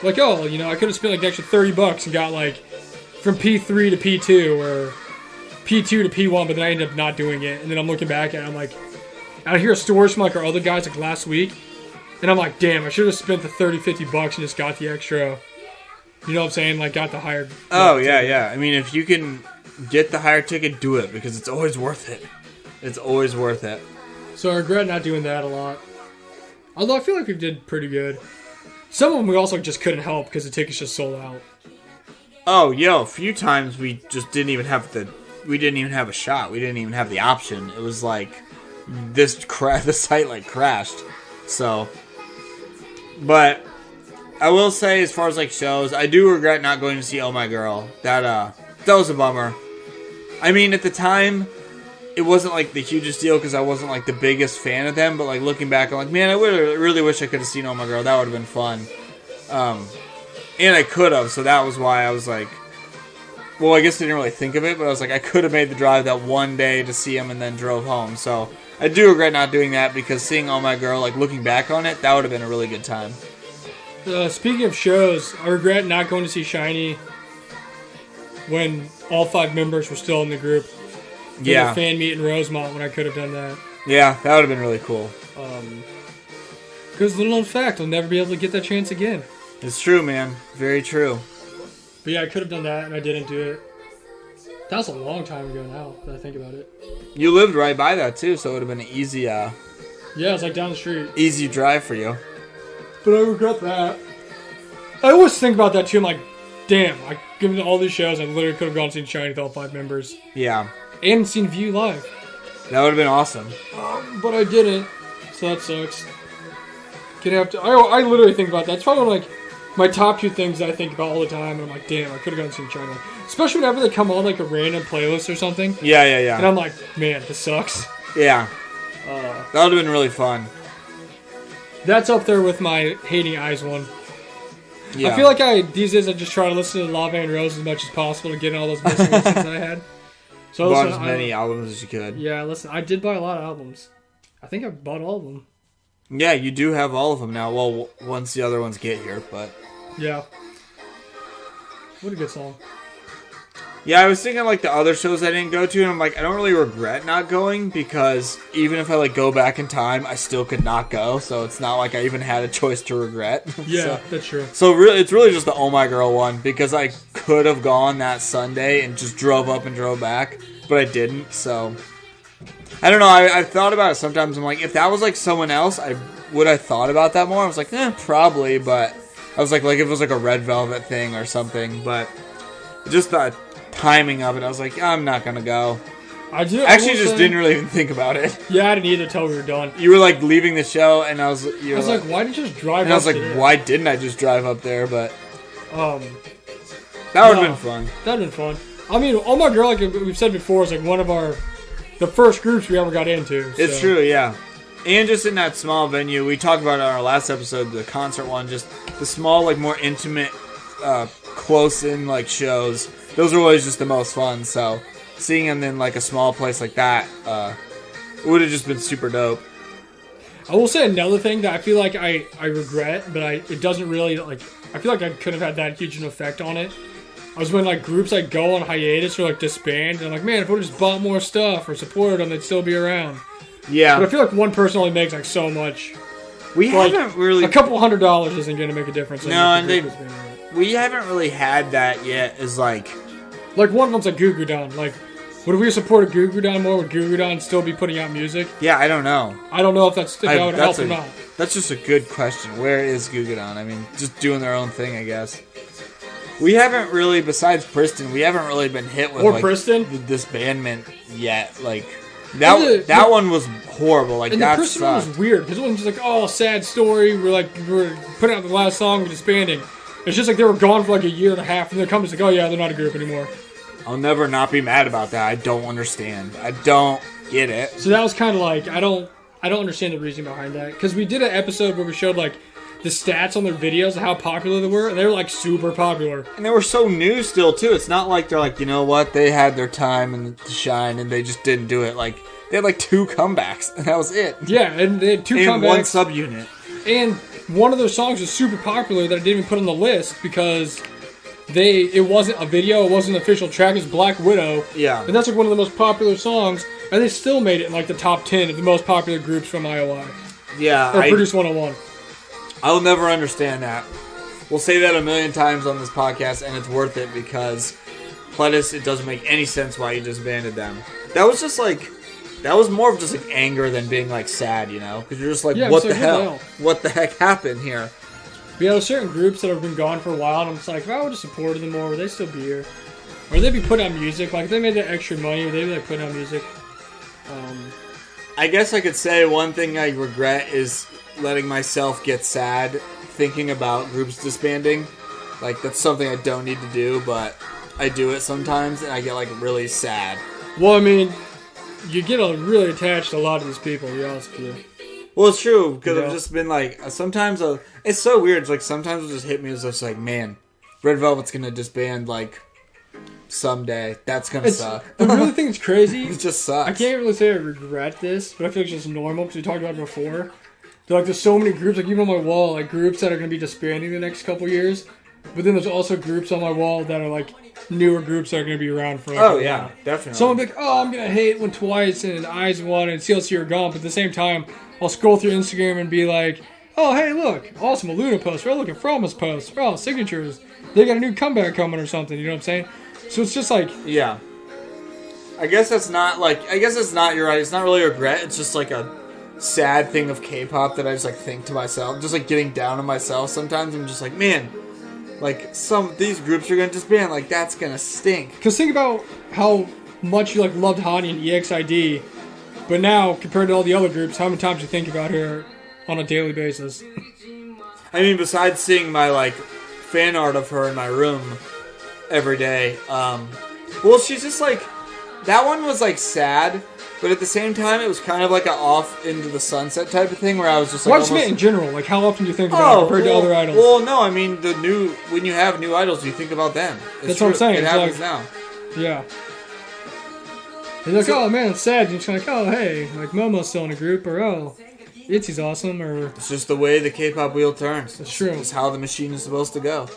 Like, oh, you know, I could have spent, like, the extra $30 and got, like, from P3 to P2 or P2 to P1, but then I ended up not doing it. And then I'm looking back and I'm like, I hear stories from, like, our other guys, like, last week. And I'm like, damn, I should have spent the $30, $50 and just got the extra... You know what I'm saying? Like, got the higher... Oh, yeah, yeah. I mean, if you can get the higher ticket, do it, because it's always worth it. It's always worth it. So I regret not doing that a lot. Although I feel like we did pretty good. Some of them we also just couldn't help because the tickets just sold out. Oh, a few times we just didn't even have we didn't even have a shot. We didn't even have the option. It was like, the site, like, crashed. So... But... I will say, as far as like shows, I do regret not going to see Oh My Girl. That was a bummer. I mean, at the time, it wasn't like the hugest deal because I wasn't like the biggest fan of them. But like looking back, I'm like, man, I really wish I could have seen Oh My Girl. That would have been fun. And I could have, so that was why I was like, well, I guess I didn't really think of it, but I was like, I could have made the drive that one day to see him and then drove home. So I do regret not doing that because seeing Oh My Girl, like looking back on it, that would have been a really good time. Speaking of shows, I regret not going to see Shiny when all 5 members were still in the group. Did a fan meet in Rosemont when I could have done that. Yeah, that would have been really cool. Because little known fact, I'll never be able to get that chance again. It's true, man. Very true. But yeah, I could have done that, and I didn't do it. That was a long time ago now, that I think about it. You lived right by that, too, so it would have been an easy... Yeah, it's like down the street. Easy drive for you. But I regret that. I always think about that too. I'm like, damn, given all these shows, I literally could have gone and seen Shiny with all 5 members. Yeah. And seen View live. That would have been awesome. But I didn't, so that sucks. Gonna have to. I literally think about that. It's probably like my top 2 things that I think about all the time. And I'm like, damn, I could have gone to see China. Especially whenever they come on like a random playlist or something. Yeah. And I'm like, man, this sucks. Yeah. That would have been really fun. That's up there with my hating Eyes one. Yeah. I feel like these days I just try to listen to Lava and Rose as much as possible to get all those missing listens that I had. So I bought as many albums as you could. Yeah, listen, I did buy a lot of albums. I think I bought all of them. Yeah, you do have all of them now. Well, once the other ones get here, but... Yeah. What a good song. Yeah, I was thinking like the other shows I didn't go to, and I'm like, I don't really regret not going, because even if I like go back in time, I still could not go, so it's not like I even had a choice to regret. Yeah, that's true. So really, it's really just the Oh My Girl one, because I could have gone that Sunday and just drove up and drove back, but I didn't, so... I don't know, I've thought about it sometimes. I'm like, if that was like someone else, would I thought about that more? I was like, probably, but I was like if it was like a Red Velvet thing or something, but just the timing of it, I was like, I'm not gonna go. I just didn't really even think about it. Yeah, I didn't either until we were done. You were like leaving the show, and I was like, why didn't you just drive up? And I was like, why didn't I just drive up there? But that would have been fun. That'd been fun. I mean, Oh My Girl, like we've said before, is like one of the first groups we ever got into. So. It's true, yeah. And just in that small venue, we talked about it on our last episode, the concert one, just the small, like, more intimate, close-in, like, shows. Those are always just the most fun, so seeing them in, like, a small place like that, it would have just been super dope. I will say another thing that I feel like I regret, but it doesn't really, like, I feel like I could have had that huge an effect on it. I was when, like, groups, like, go on hiatus or, like, disband, and I'm like, man, if I would just bought more stuff or supported them, they'd still be around. Yeah. But I feel like one person only makes, like, so much. We haven't really... A couple $100 isn't going to make a difference. No, and we haven't really had that yet as, like... Like, one of them's like Goo Goo Dolls. Like, would we have supported Goo Goo Dolls more? Would Goo Goo Dolls still be putting out music? Yeah, I don't know. I don't know if that would help or not. That's just a good question. Where is Goo Goo Dolls? I mean, just doing their own thing, I guess. We haven't really, besides Priston, we haven't really been hit with like, Priston? The disbandment yet. Like that one was horrible. Like, and that the Priston one was weird because it wasn't just like, oh, sad story. We're putting out the last song, we're disbanding. It's just like they were gone for like a year and a half, and the company's like, oh yeah, they're not a group anymore. I'll never not be mad about that. I don't understand. I don't get it. So that was kind of like I don't understand the reason behind that, because we did an episode where we showed like the stats on their videos of how popular they were, and they were like super popular. And they were so new still too. It's not like they're like, you know what, they had their time and to shine and they just didn't do it. Like, they had like 2 comebacks and that was it. Yeah, and they had 2 comebacks. And 1 subunit. And one of their songs was super popular that I didn't even put on the list because it wasn't a video, it wasn't an official track, it was Black Widow. Yeah. And that's like one of the most popular songs, and they still made it in like the top 10 of the most popular groups from IOI. Yeah. Or Produce 101. I'll never understand that. We'll say that a million times on this podcast, and it's worth it because Pledis, it doesn't make any sense why you disbanded them. That was just like, that was more of just like anger than being like sad, you know? Because you're just like, what the hell? What the heck happened here? But yeah, there's certain groups that have been gone for a while, and I'm just like, if I would have supported them more, would they still be here? Or they'd be putting out music. Like, if they made that extra money, would they be like putting out music? I guess I could say one thing I regret is letting myself get sad thinking about groups disbanding. Like, that's something I don't need to do, but I do it sometimes, and I get like really sad. Well, I mean, you get really attached to a lot of these people, to be honest with you. Well, it's true, because I've just been like, sometimes, it's so weird, it's like, sometimes it'll just hit me as just like, man, Red Velvet's gonna disband, like, someday. That's gonna suck. I really think it's crazy. It just sucks. I can't really say I regret this, but I feel like it's just normal, because we talked about it before. There's so many groups, like, even on my wall, like, groups that are gonna be disbanding the next couple years, but then there's also groups on my wall that are, like, newer groups that are going to be around for a while. Definitely. Someone will be like, oh, I'm going to hate when Twice and Eyes One and CLC are gone, but at the same time, I'll scroll through Instagram and be like, oh, hey, look, awesome, a Luna post, or look at Froma's post, oh, signatures, they got a new comeback coming or something, you know what I'm saying? So it's just like... Yeah. I guess it's not, you're right, it's not really regret, it's just like a sad thing of K-pop that I just, like, think to myself, just, like, getting down on myself sometimes. I'm just like, man... Like, these groups are going to disband. Like, that's going to stink. Because think about how much you, like, loved Hani and EXID. But now, compared to all the other groups, how many times you think about her on a daily basis. I mean, besides seeing my, like, fan art of her in my room every day, well, she's just, like, that one was, like, sad, but at the same time, it was kind of like an off into the sunset type of thing where I was just, like, What's it in general? Like, how often do you think about it compared to other idols? Well, no, I mean, when you have new idols, you think about them. That's what I'm saying. It happens now. Yeah. And you're like, oh man, it's sad. And you're just like, oh hey, like Momo's still in a group, or oh, Itzy's awesome, or... It's just the way the K-pop wheel turns. It's true. It's how the machine is supposed to go.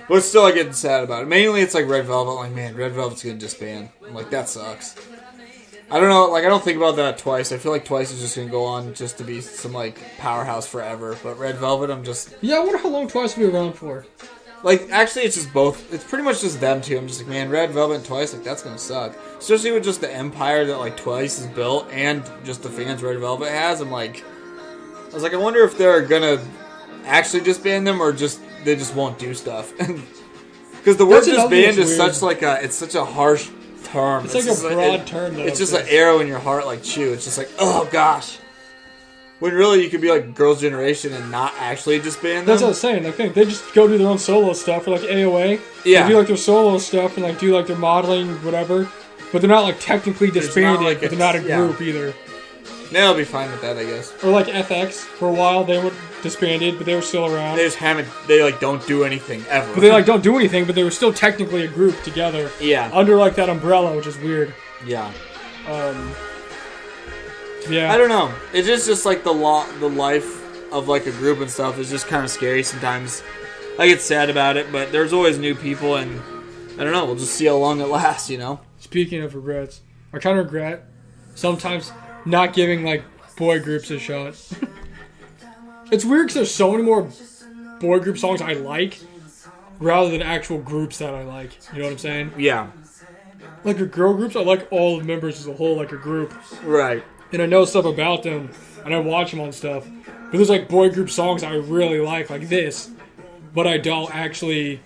But still, I get sad about it. Mainly, it's like Red Velvet. Like, man, Red Velvet's gonna disband. I'm like, that sucks. I don't know, like, I don't think about that Twice. I feel like Twice is just gonna go on just to be some, like, powerhouse forever. But Red Velvet, I'm just... Yeah, I wonder how long Twice will be around for. Like, actually, it's just both. It's pretty much just them two. I'm just like, man, Red Velvet and Twice, like, that's gonna suck. Especially with just the empire that, like, Twice has built and just the fans Red Velvet has. I was like, I wonder if they're gonna actually disband them or just they just won't do stuff. Because the word disband is such, like, it's such a harsh term. It's like a broad term, though. It's just an arrow in your heart, like, chew. It's just like, oh, gosh. When really you could be like Girls' Generation and not actually disband them. That's what I was saying. Like, they just go do their own solo stuff, or like AOA. Yeah. They do like their solo stuff and like do like their modeling, whatever. But they're not like technically disbanded, but they're not a group either. They'll be fine with that, I guess. Or like FX, for a while they were disbanded, but they were still around. They just haven't, they like don't do anything ever. But they like don't do anything, but they were still technically a group together. Yeah. Under like that umbrella, which is weird. Yeah. Yeah. I don't know. It's just like the life of like a group and stuff is just kind of scary sometimes. I get sad about it, but there's always new people, and I don't know. We'll just see how long it lasts, you know. Speaking of regrets, I kind of regret sometimes not giving like boy groups a shot. It's weird because there's so many more boy group songs I like rather than actual groups that I like. You know what I'm saying? Yeah. Like the girl groups, I like all the members as a whole, like a group. Right. And I know stuff about them, and I watch them on stuff. But there's like boy group songs I really like this, but I don't actually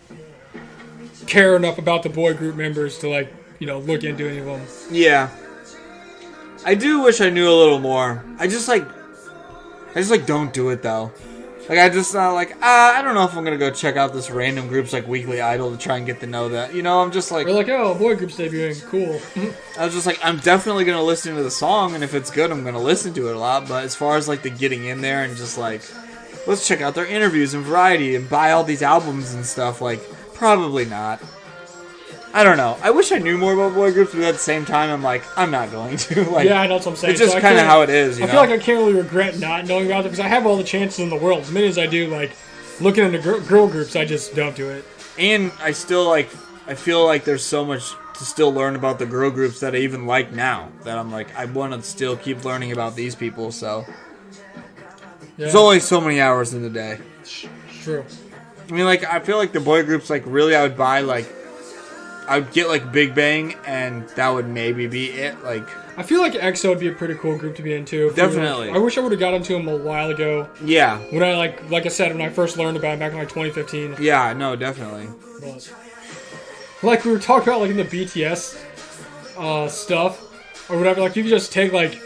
care enough about the boy group members to like, you know, look into any of them. Yeah. I do wish I knew a little more. I just don't do it though. Like I just I don't know if I'm gonna go check out this random group's like weekly idol to try and get to know that. You know, I'm just like, we're like, oh, boy group's debuting, cool. I was just like, I'm definitely gonna listen to the song, and if it's good, I'm gonna listen to it a lot. But as far as like the getting in there and just like, let's check out their interviews and variety and buy all these albums and stuff, like probably not. I don't know. I wish I knew more about boy groups, but at the same time, I'm like, I'm not going to. Like, yeah, I know what I'm saying. It's just kind of how it is. I feel like I can't really regret not knowing about them because I have all the chances in the world. As many as I do, like looking into girl groups, I just don't do it. And I still I feel like there's so much to still learn about the girl groups that I even like now. That I'm like, I want to still keep learning about these people. So there's only so many hours in the day. True. I mean, like I feel like the boy groups, like really, I would buy like. I would get like Big Bang, and that would maybe be it. Like, I feel like EXO would be a pretty cool group to be into. Definitely. I wish I would have got into them a while ago. Yeah. When I like I said, when I first learned about it back in like 2015. Yeah, no, definitely. But, like we were talking about, like in the BTS stuff or whatever. Like you could just take like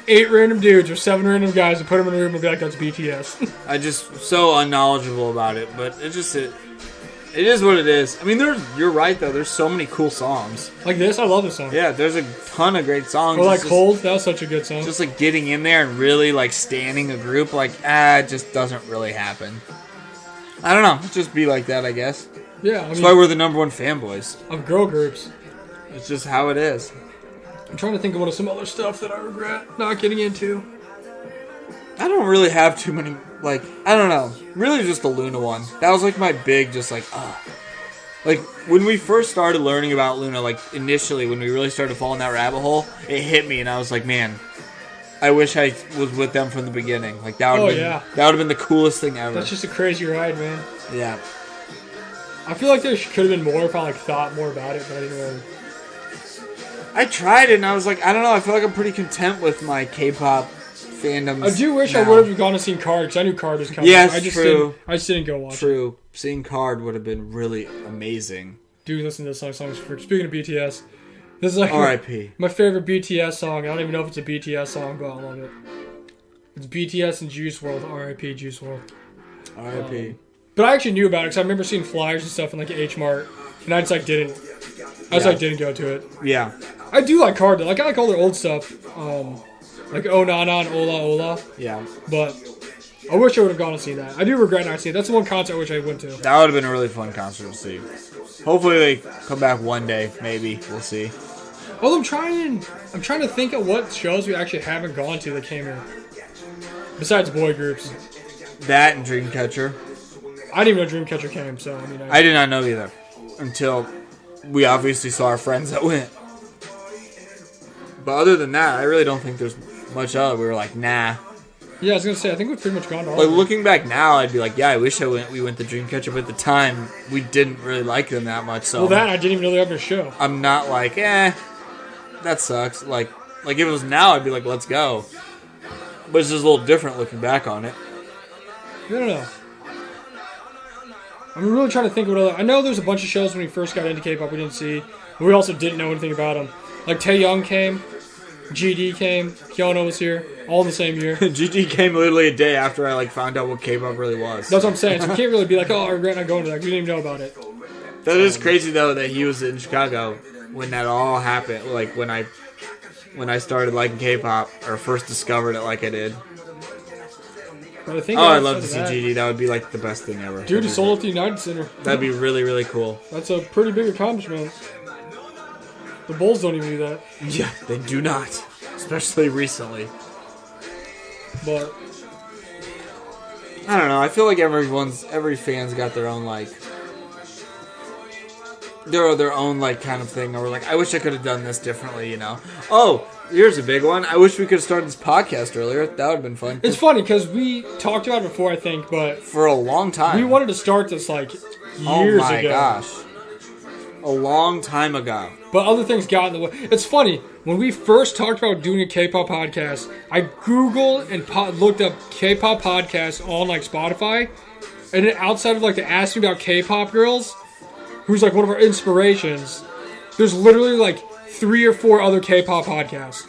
8 random dudes or 7 random guys and put them in a room and be like, that's BTS. I just so unknowledgeable about it, but it is what it is. I mean, you're right, though. There's so many cool songs. Like this? I love this song. Yeah, there's a ton of great songs. Or like Cold? That was such a good song. Just like getting in there and really like standing a group, like, it just doesn't really happen. I don't know. It'd just be like that, I guess. Yeah. That's why we're the number one fanboys. Of girl groups. It's just how it is. I'm trying to think of some other stuff that I regret not getting into. I don't really have too many, like, I don't know. Really just the Luna one. That was like my big, just like, Like, when we first started learning about Luna, like, initially, when we really started falling that rabbit hole, it hit me, and I was like, man, I wish I was with them from the beginning. Like, that would have been the coolest thing ever. That's just a crazy ride, man. Yeah. I feel like there could have been more if I, like, thought more about it, but I didn't really. I tried it, and I was like, I don't know, I feel like I'm pretty content with my K-pop fandoms. I do wish I would have gone to seen Card, because I knew Card was coming. Yes, I just true. I just didn't go watch it. True. Seeing Card would have been really amazing. Dude, listen to this song. Speaking of BTS, this is like R.I.P. my favorite BTS song. I don't even know if it's a BTS song, but I love it. It's BTS and Juice WRLD. R.I.P. Juice WRLD. R.I.P. But I actually knew about it because I remember seeing flyers and stuff in like H Mart, and I just like didn't. Didn't go to it. Yeah. I do like Card though. Like I like all their old stuff. Like Oh Na Na and Ola Ola. Yeah. But I wish I would have gone to see that. I do regret not seeing it. That's the one concert I wish I went to. That would have been a really fun concert to see. Hopefully they come back one day. Maybe we'll see. Well, I'm trying to think of what shows we actually haven't gone to that came here. Besides boy groups. That and Dreamcatcher. I didn't even know Dreamcatcher came, so I mean. I did not know either until we obviously saw our friends that went. But other than that, I really don't think there's much of it. We were like, nah. Yeah, I was gonna say I think we've pretty much gone to all. Like looking back now, I'd be like, yeah, I wish we went to Dreamcatcher, but at the time we didn't really like them that much. So I didn't even know they were having a show. I'm not like, that sucks. Like if it was now, I'd be like, let's go. But it's just a little different looking back on it. I don't know. I'm really trying to think of what other. I know there's a bunch of shows when we first got into K-pop we didn't see. But we also didn't know anything about them. Like Taeyoung came, GD came, Hyuna was here, all in the same year. GD came literally a day after I found out what K-pop really was. That's what I'm saying. So we can't really be like, oh, I regret not going to that. We didn't even know about it. That is crazy though that he was in Chicago when that all happened. Like when I started liking K-pop or first discovered it like I did. But I think I'd love to see GD. That would be like the best thing ever. Dude, he sold at the United Center. That'd be really, really cool. That's a pretty big accomplishment. The Bulls don't even do that. Yeah, they do not. Especially recently. But I don't know. I feel like every fan's got their own their own kind of thing. Or I wish I could have done this differently, Oh, here's a big one. I wish we could have started this podcast earlier. That would have been fun. It's funny because we talked about it before, I think, but for a long time. We wanted to start this years ago. Oh my gosh. A long time ago. But other things got in the way. It's funny. When we first talked about doing a K-pop podcast, I Googled and looked up K-pop podcasts on Spotify. And then outside of the Ask Me About K-pop Girls, who's one of our inspirations, there's literally 3 or 4 other K-pop podcasts.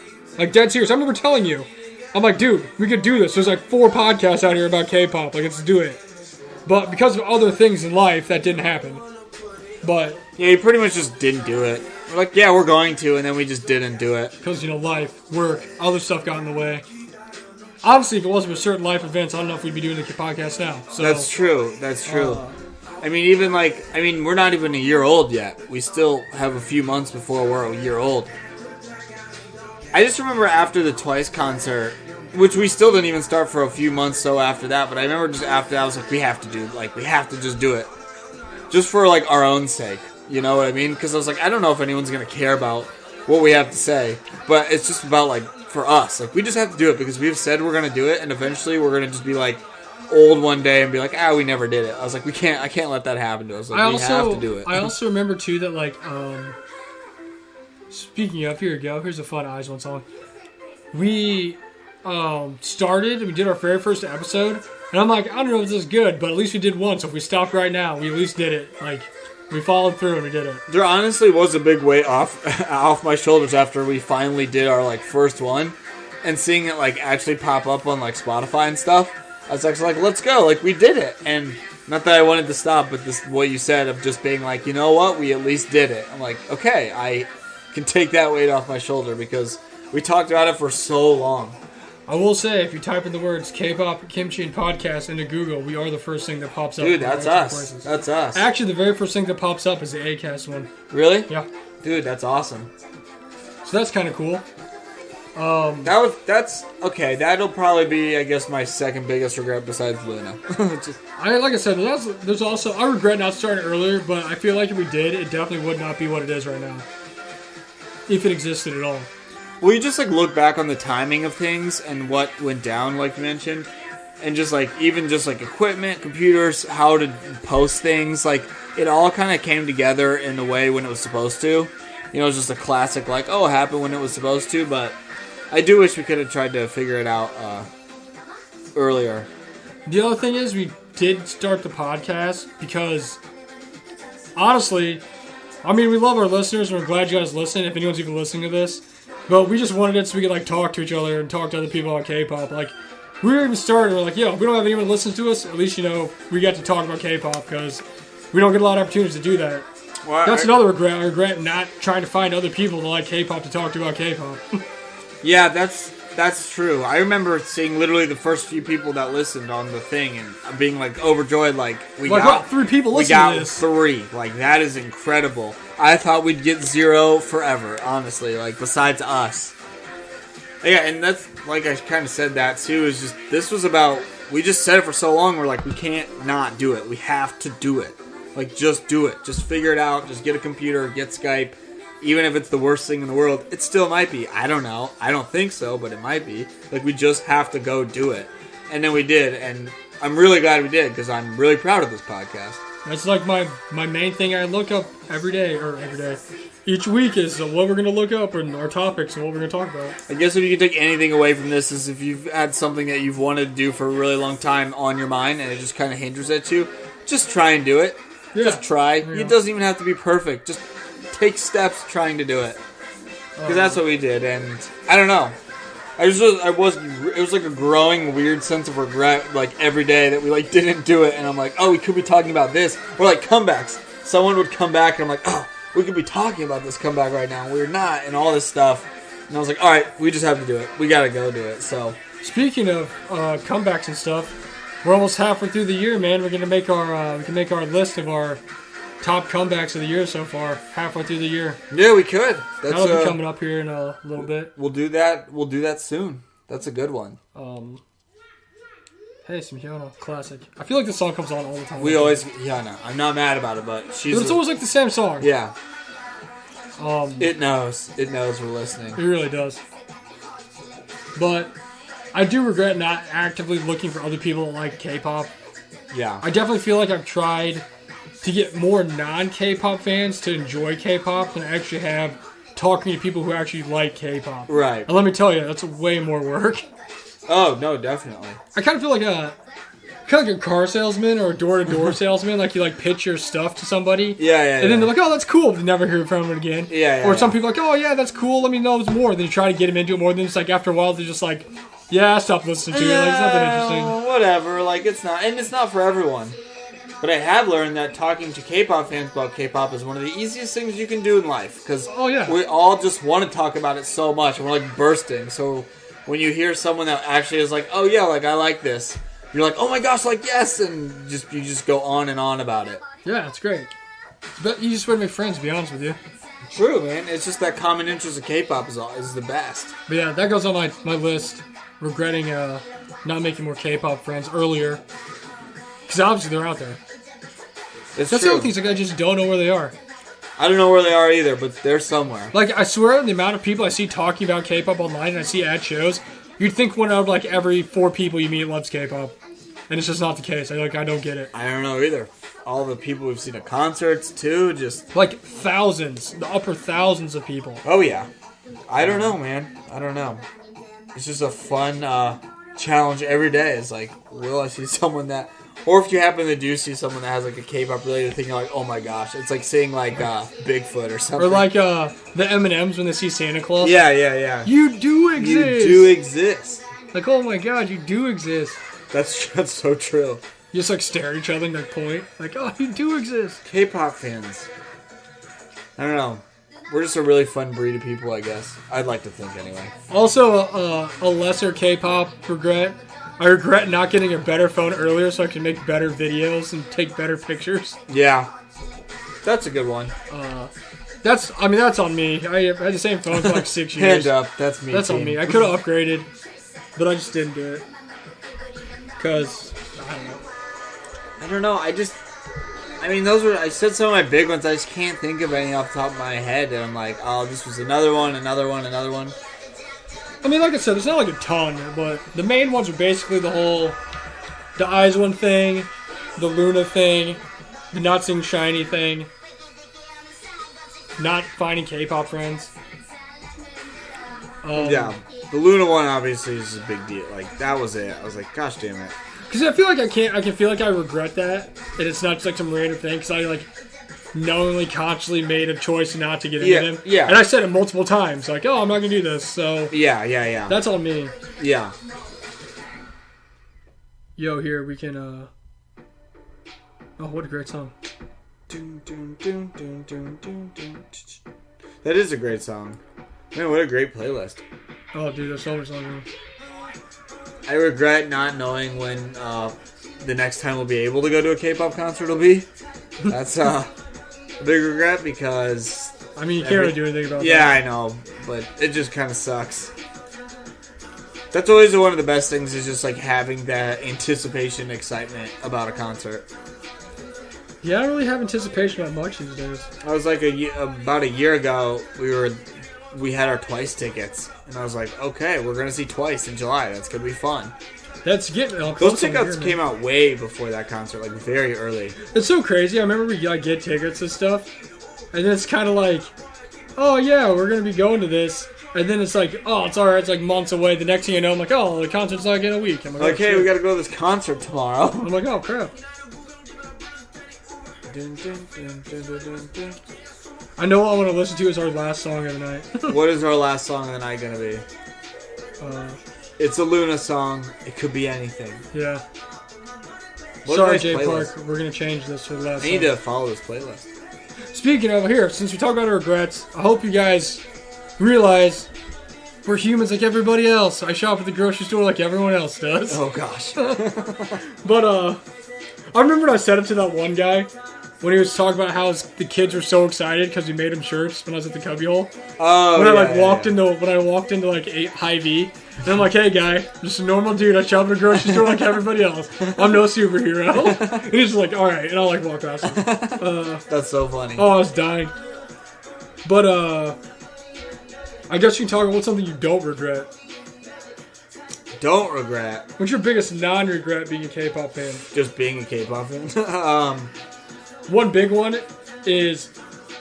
Dead serious. I remember telling you. I'm like, dude, we could do this. There's 4 podcasts out here about K-pop. Let's do it. But because of other things in life, that didn't happen. But yeah, you pretty much just didn't do it. We're like, yeah, we're going to, and then we just didn't do it. Because, life, work, other stuff got in the way. Honestly, if it wasn't for certain life events, I don't know if we'd be doing the podcast now. So That's true. That's true. I mean, even we're not even a year old yet. We still have a few months before we're a year old. I just remember after the Twice concert, which we still didn't even start for a few months so after that, but I remember just after that, I was like, we have to just do it. Just for, our own sake. You know what I mean? Because I was like, I don't know if anyone's going to care about what we have to say. But it's just about, for us. We just have to do it because we've said we're going to do it. And eventually we're going to just be, old one day and be like, we never did it. I was like, I can't let that happen to us. We have to do it. I also remember, too, that, speaking of, here you go. Here's a fun Eyes One song. We started and we did our very first episode. And I'm like, I don't know if this is good, but at least we did one. So if we stopped right now, we at least did it. We followed through and we did it. There honestly was a big weight off my shoulders after we finally did our first one, and seeing it actually pop up on Spotify and stuff. I was actually let's go, we did it. And not that I wanted to stop, but this what you said of just being you know what, we at least did it. I'm like, okay, I can take that weight off my shoulder because we talked about it for so long. I will say, if you type in the words K-pop, Kimchi, and podcast into Google, we are the first thing that pops up. Dude, that's us. That's us. Actually, the very first thing that pops up is the Acast one. Really? Yeah. Dude, that's awesome. So that's kind of cool. That's okay. That'll probably be, I guess, my second biggest regret besides Luna. Like I said, there's also, I regret not starting earlier, but I feel like if we did, it definitely would not be what it is right now. If it existed at all. Well, you just look back on the timing of things and what went down, like you mentioned, and just even just equipment, computers, how to post things, it all kind of came together in a way when it was supposed to. It was just a classic, it happened when it was supposed to, but I do wish we could have tried to figure it out earlier. The other thing is, we did start the podcast because, honestly, we love our listeners and we're glad you guys listen, if anyone's even listening to this. But we just wanted it so we could talk to each other and talk to other people about K-pop. we were even started. We're like, yo, if we don't have anyone listen to us, at least, we got to talk about K-pop because we don't get a lot of opportunities to do that. Well, that's another regret. I regret not trying to find other people that like K-pop to talk to about K-pop. Yeah, that's true. I remember seeing literally the first few people that listened on the thing and being like overjoyed. Like we got 3 people listening to this. 3. Like that is incredible. I thought we'd get 0 forever. Honestly, like besides us. Yeah, and that's like I kind of said that too. Is just this was about. We just said it for so long. We're like we can't not do it. We have to do it. Like just do it. Just figure it out. Just get a computer. Get Skype. Even if it's the worst thing in the world, it still might be. I don't know. I don't think so, but it might be. Like, we just have to go do it. And then we did, and I'm really glad we did, because I'm really proud of this podcast. That's like my main thing I look up every day. Each week is what we're going to look up and our topics and what we're going to talk about. I guess if you can take anything away from this is if you've had something that you've wanted to do for a really long time on your mind and it just kind of hinders at you, just try and do it. Yeah. Just try. It doesn't even have to be perfect. Just take steps trying to do it, because that's what we did. And I don't know, it was like a growing weird sense of regret, like every day that we like didn't do it. And I'm like, oh, we could be talking about this, or like comebacks. Someone would come back and I'm like, oh, we could be talking about this comeback right now. We're not, and all this stuff. And I was like, all right, we just have to do it. We gotta go do it. So speaking of comebacks and stuff, we're almost halfway through the year, man. We're gonna make our list of our top comebacks of the year so far, halfway through the year. Yeah, we could. That'll be coming up here in a little bit. We'll do that. We'll do that soon. That's a good one. Hey, some Hyuna, classic. I feel like the song comes on all the time. We always Hyuna. I'm not mad about it, but it's always like the same song. Yeah. It knows. It knows we're listening. It really does. But I do regret not actively looking for other people that like K-pop. Yeah. I definitely feel like I've tried to get more non-K-pop fans to enjoy K-pop than I actually have talking to people who actually like K-pop. Right. And let me tell you, that's way more work. Oh, no, definitely. I kind of feel like a car salesman or a door-to-door salesman. Like, you, pitch your stuff to somebody. Yeah. And then they're like, oh, that's cool. But you never hear from them again. Yeah. Or some people are like, oh, yeah, that's cool. Let me know there's more. Then you try to get them into it more. Then it's like, after a while, they're just like, yeah, stop listening to you. Like, it's nothing interesting. Whatever. Like, it's not. And it's not for everyone. But I have learned that talking to K-pop fans about K-pop is one of the easiest things you can do in life. Because we all just want to talk about it so much. And we're like bursting. So when you hear someone that actually is like, oh yeah, like I like this. You're like, oh my gosh, like yes. And you just go on and on about it. Yeah, it's great. But you just want to make friends, to be honest with you. True, man. It's just that common interest of K-pop is the best. But yeah, that goes on my list. Regretting not making more K-pop friends earlier. Because obviously they're out there. That's true. The other thing, I just don't know where they are. I don't know where they are either, but they're somewhere. Like, I swear, the amount of people I see talking about K-pop online and I see at shows, you'd think one out of, every 4 people you meet loves K-pop. And it's just not the case. I don't get it. I don't know either. All the people we've seen at concerts, too, just... thousands. The upper thousands of people. Oh, yeah. I don't know, man. I don't know. It's just a fun challenge every day. It's like, will I see someone that... Or if you happen to do see someone that has, a K-pop related thing, you're like, oh my gosh. It's like seeing, Bigfoot or something. Or the M&Ms when they see Santa Claus. Yeah. You do exist. You do exist. Like, oh my god, you do exist. That's so true. You just, stare at each other and, point. Like, oh, you do exist. K-pop fans. I don't know. We're just a really fun breed of people, I guess. I'd like to think, anyway. Also, a lesser K-pop regret. I regret not getting a better phone earlier so I can make better videos and take better pictures. Yeah. That's a good one. That's on me. I had the same phone for 6 years. Hand up. That's me. That's on me. I could have upgraded, but I just didn't do it. Because, I don't know. Those were... I said some of my big ones. I just can't think of any off the top of my head. And I'm like, oh, this was another one. Like I said, there's not a ton, but the main ones are basically the Eyes One thing, the Luna thing, the not seeing Shiny thing, not finding K-pop friends. Yeah, the Luna one obviously is a big deal. That was it. I was like, gosh damn it. Because I feel like I can feel like I regret that, and it's not just some random thing, because I knowingly, consciously made a choice not to get into them. Yeah. And I said it multiple times, oh, I'm not going to do this, so... Yeah. That's on me. Yeah. yo, here we can. Oh, what a great song! That is a great song. Man, what a great playlist. Oh, dude, there's so much songs. I regret not knowing when the next time we'll be able to go to a K-pop concert will be. That's a big regret because... I mean, you can't really do anything about that. Yeah, I know, but it just kind of sucks. That's always one of the best things is just like having that anticipation, excitement about a concert. Yeah, I don't really have anticipation about much these days. I was like about a year ago, we had our Twice tickets, and I was like, okay, we're gonna see Twice in July. That's gonna be fun. That's getting those tickets came out way before that concert, like very early. It's so crazy. I remember we get tickets and stuff, and then it's kind of like, oh yeah, we're gonna be going to this, and then it's like, oh, it's alright. It's like months away. The next thing you know, I'm like, oh, the concert's like in a week. I'm like, hey, we gotta go to this concert tomorrow. I'm like, oh crap. I know what I want to listen to is our last song of the night. What is our last song of the night gonna be? It's a Luna song. It could be anything. Yeah. What Sorry, nice Jay playlist. Park. We're gonna change this for the last. I need to follow this playlist. Speaking of here, since we talk about our regrets, I hope you guys realize we're humans like everybody else. I shop at the grocery store like everyone else does. Oh gosh. But I remember I said it to that one guy when he was talking about how the kids were so excited because we made him shirts when I was at the Cubbyhole. Oh, when I walked into like Hy-Vee, and I'm like, hey guy, I'm just a normal dude. I shop at a grocery store like everybody else. I'm no superhero. And he's just like, all right, and I'll like walk past him. That's so funny. Oh, I was dying. But I guess you can talk about something you don't regret. Don't regret. What's your biggest non-regret being a K-pop fan? Just being a K-pop fan. One big one is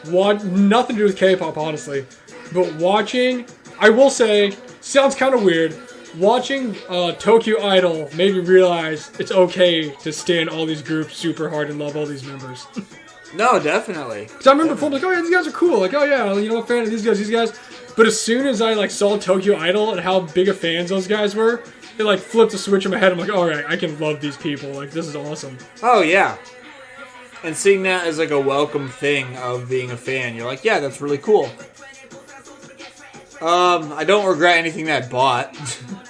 nothing to do with K-pop, honestly, but watching. I will say, sounds kind of weird. Watching Tokyo Idol made me realize it's okay to stand all these groups super hard and love all these members. No, definitely. Because I remember before, like, oh yeah, these guys are cool. Like, oh yeah, you know, I'm a fan of these guys. But as soon as I like saw Tokyo Idol and how big of fans those guys were, it like flipped a switch in my head. I'm like, all right, I can love these people. Like, this is awesome. Oh yeah. And seeing that as like a welcome thing of being a fan, you're like, yeah, that's really cool. I don't regret anything that I bought.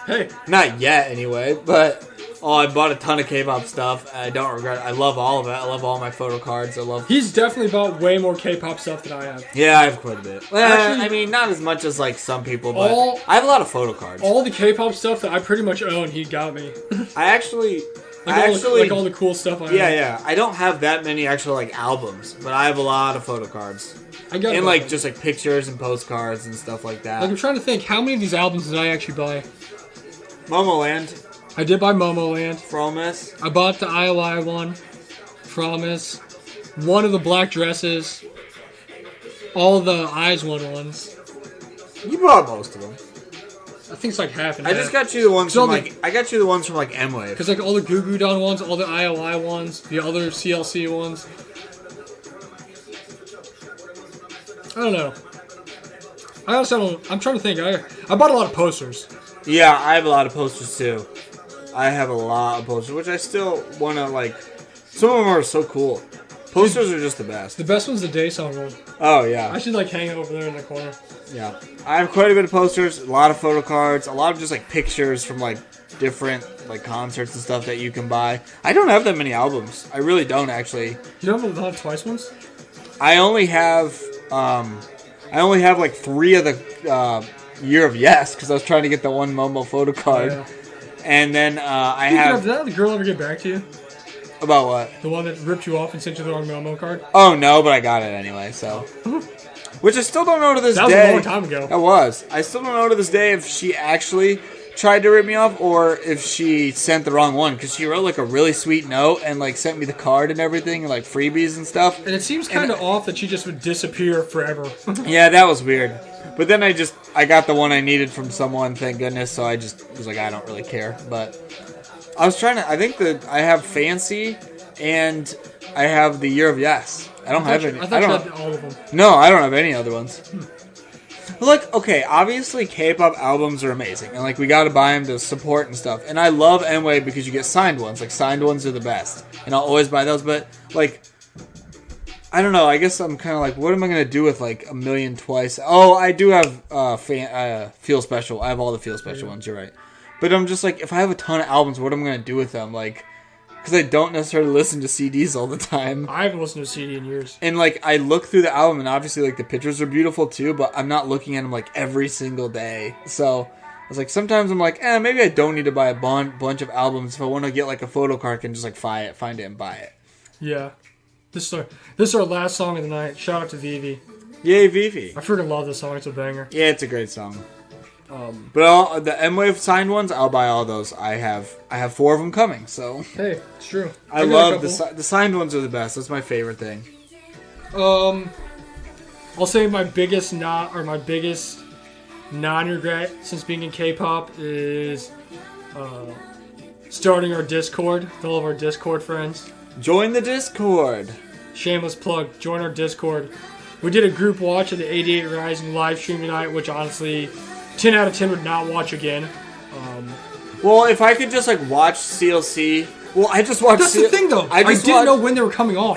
Hey. Not yet, anyway, but I bought a ton of K-pop stuff. I don't regret it. I love all of it. I love all my photo cards. He's definitely bought way more K-pop stuff than I have. Yeah, I have quite a bit. Actually, I mean, not as much as like some people, but I have a lot of photo cards. All the K-pop stuff that I pretty much own, he got me. Like all the cool stuff I own. Yeah. I don't have that many actual like albums, but I have a lot of photo cards. And like just like pictures and postcards and stuff like that. Like I'm trying to think, how many of these albums did I actually buy? Momoland. I did buy Momoland. Promise. I bought the IOI one. Promise. One of the black dresses. All the Eyes One ones. You bought most of them. I think it's like half and half. I just got you the ones from I got you the ones from like M-Wave. Because like all the Goo Goo Dolls ones, all the IOI ones, the other CLC ones. I don't know. I also don't. I'm trying to think. I bought a lot of posters. Yeah, I have a lot of posters too. I have a lot of posters, which I still want to like. Some of them are so cool. Posters are just the best. The best one's the Daysong one. Oh yeah. I should like hang it over there in the corner. Yeah, I have quite a bit of posters, a lot of photo cards, a lot of just like pictures from like different like concerts and stuff that you can buy. I don't have that many albums. I really don't actually. You don't have a lot of Twice ones? I only have like 3 of the Year of Yes because I was trying to get the one Momo photo card, and then I have. Did that girl ever get back to you? About what? The one that ripped you off and sent you the wrong Momo card? Oh no, but I got it anyway. So, which I still don't know to this day. That was a long time ago. That was. I still don't know to this day if she actually tried to rip me off or if she sent the wrong one because she wrote like a really sweet note and like sent me the card and everything and like freebies and stuff. And it seems kind of off that she just would disappear forever. Yeah, that was weird. But then I got the one I needed from someone, thank goodness. So I just was like, I don't really care. But I was trying to. I think that I have Fancy and I have the Year of Yes. I don't have any. I thought you had all of them. No, I don't have any other ones. Like, okay, obviously K-pop albums are amazing, and like we gotta buy them to support and stuff. And I love N-Way because you get signed ones. Like signed ones are the best, and I'll always buy those. But like, I don't know. I guess I'm kind of like, what am I gonna do with like a million twice? Oh, I do have Feel Special. I have all the Feel Special ones. You're right. But I'm just like, if I have a ton of albums, what am I gonna do with them? Like. Because I don't necessarily listen to CDs all the time. I haven't listened to a CD in years. And, like, I look through the album, and obviously, like, the pictures are beautiful, too, but I'm not looking at them, like, every single day. So, I was like, sometimes I'm like, maybe I don't need to buy a bunch of albums. If I want to get, like, a photo card, I can just, like, find it and buy it. Yeah. This is our last song of the night. Shout out to Vivi. Yay, Vivi. I freaking love this song. It's a banger. Yeah, it's a great song. But the M-Wave signed ones, I'll buy all those. I have 4 of them coming, so... Hey, it's true. I love the signed ones are the best. That's my favorite thing. I'll say my biggest non-regret since being in K-pop is starting our Discord with all of our Discord friends. Join the Discord. Shameless plug. Join our Discord. We did a group watch of the 88 Rising live stream tonight, which honestly... 10 out of 10 would not watch again. Well, if I could just like watch CLC, well, I just watched. That's the thing, though. I didn't know when they were coming on.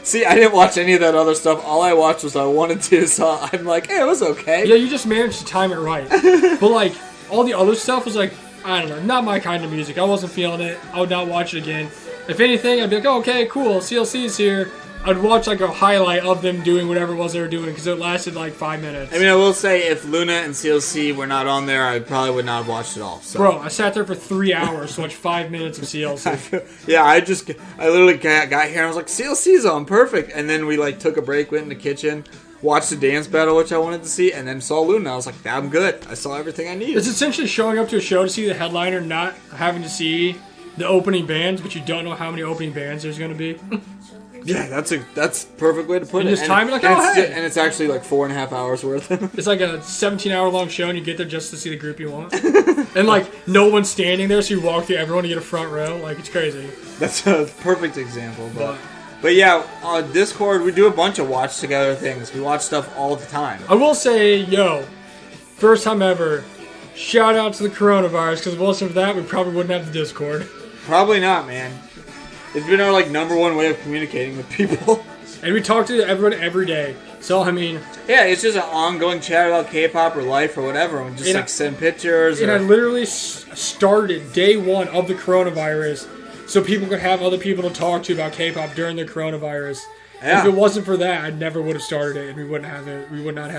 See, I didn't watch any of that other stuff. All I watched was I wanted to, so I'm like, hey, it was okay. Yeah, you just managed to time it right. But like all the other stuff was like, I don't know, not my kind of music. I wasn't feeling it. I would not watch it again. If anything, I'd be like, oh, okay, cool. CLC's here. I'd watch like a highlight of them doing whatever it was they were doing because it lasted like 5 minutes. I mean, I will say if Luna and CLC were not on there, I probably would not have watched it all. So. Bro, I sat there for 3 hours to watch 5 minutes of CLC. Yeah, I literally got here and I was like, CLC's on, perfect. And then we like took a break, went in the kitchen, watched the dance battle, which I wanted to see, and then saw Luna. I was like, I'm good. I saw everything I needed. It's essentially showing up to a show to see the headliner, not having to see the opening bands, but you don't know how many opening bands there's going to be. Yeah, that's a perfect way to put it. Just time it like, oh, hey. And it's actually like 4.5 hours worth. It's like a 17-hour long show, and you get there just to see the group you want. And like no one's standing there, so you walk through everyone to get a front row. Like it's crazy. That's a perfect example. But yeah, on Discord we do a bunch of watch together things. We watch stuff all the time. I will say, first time ever. Shout out to the coronavirus, because if it wasn't for that, we probably wouldn't have the Discord. Probably not, man. It's been our like number one way of communicating with people. And we talk to everyone every day. So, I mean... Yeah, it's just an ongoing chat about K-pop or life or whatever. And just send pictures. And I literally started day one of the coronavirus so people could have other people to talk to about K-pop during the coronavirus. Yeah. If it wasn't for that, I never would have started it, and we would not have it.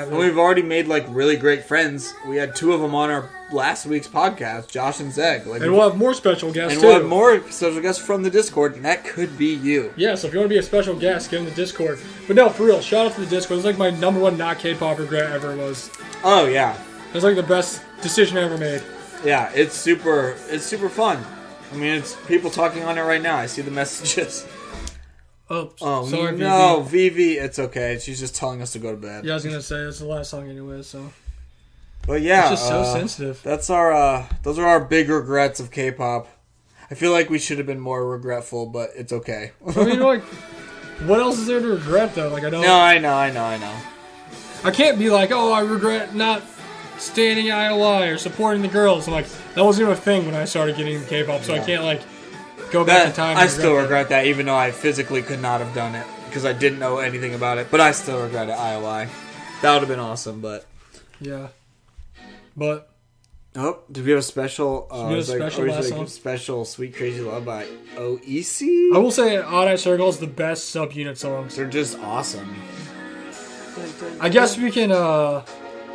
And we've already made like really great friends. We had 2 of them on our last week's podcast, Josh and Zeg. And we'll have more special guests too. And we'll have more special guests from the Discord, and that could be you. Yeah, so if you want to be a special guest, get in the Discord. But no, for real, shout out to the Discord. It's like my number one not K-pop regret ever was. Oh yeah, it was like the best decision I ever made. Yeah, it's super fun. I mean, it's people talking on it right now. I see the messages. Oh, sorry, no, Vivi, it's okay. She's just telling us to go to bed. Yeah, I was gonna say it's the last song anyway, so. But yeah, it's just so sensitive. That's those are our big regrets of K-pop. I feel like we should have been more regretful, but it's okay. I mean, like, what else is there to regret though? Like, I don't. No, I know. I can't be like, oh, I regret not standing IOI or supporting the girls. I'm like, that wasn't even a thing when I started getting into K-pop, so I can't like. Go back in time. I still regret that, even though I physically could not have done it because I didn't know anything about it. But I still regret it. IOI. That would have been awesome, but yeah. But did we have a special? Special "Sweet Crazy Love" by OEC. I will say, "Odd Eye Circle" is the best subunit songs. They're just awesome. I guess we can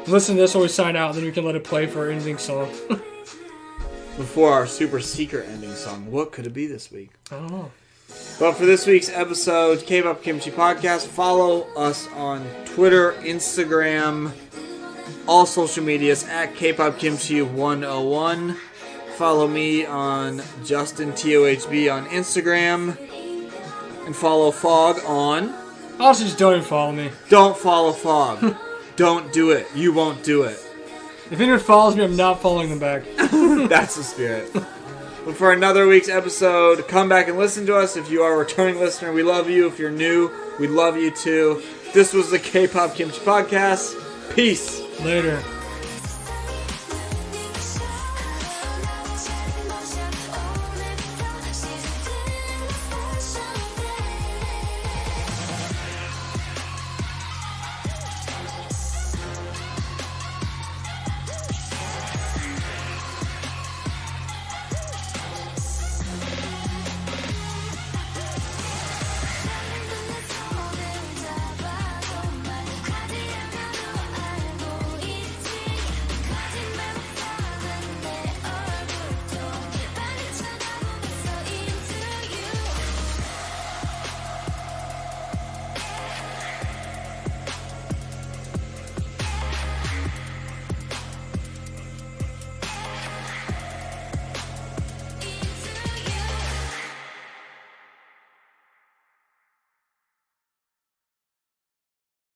listen to this while we sign out, and then we can let it play for our ending song. Before our super secret ending song. What could it be this week? I don't know. But for this week's episode, Kpop Kimchi Podcast, follow us on Twitter, Instagram, all social medias at Kpop Kimchi 101. Follow me on Justin TOHB on Instagram. And follow Fog on... Also, just don't even follow me. Don't follow Fog. Don't do it. You won't do it. If anyone follows me, I'm not following them back. That's the spirit. But for another week's episode, come back and listen to us. If you are a returning listener, we love you. If you're new, we love you too. This was the K-Pop Kimchi Podcast. Peace. Later.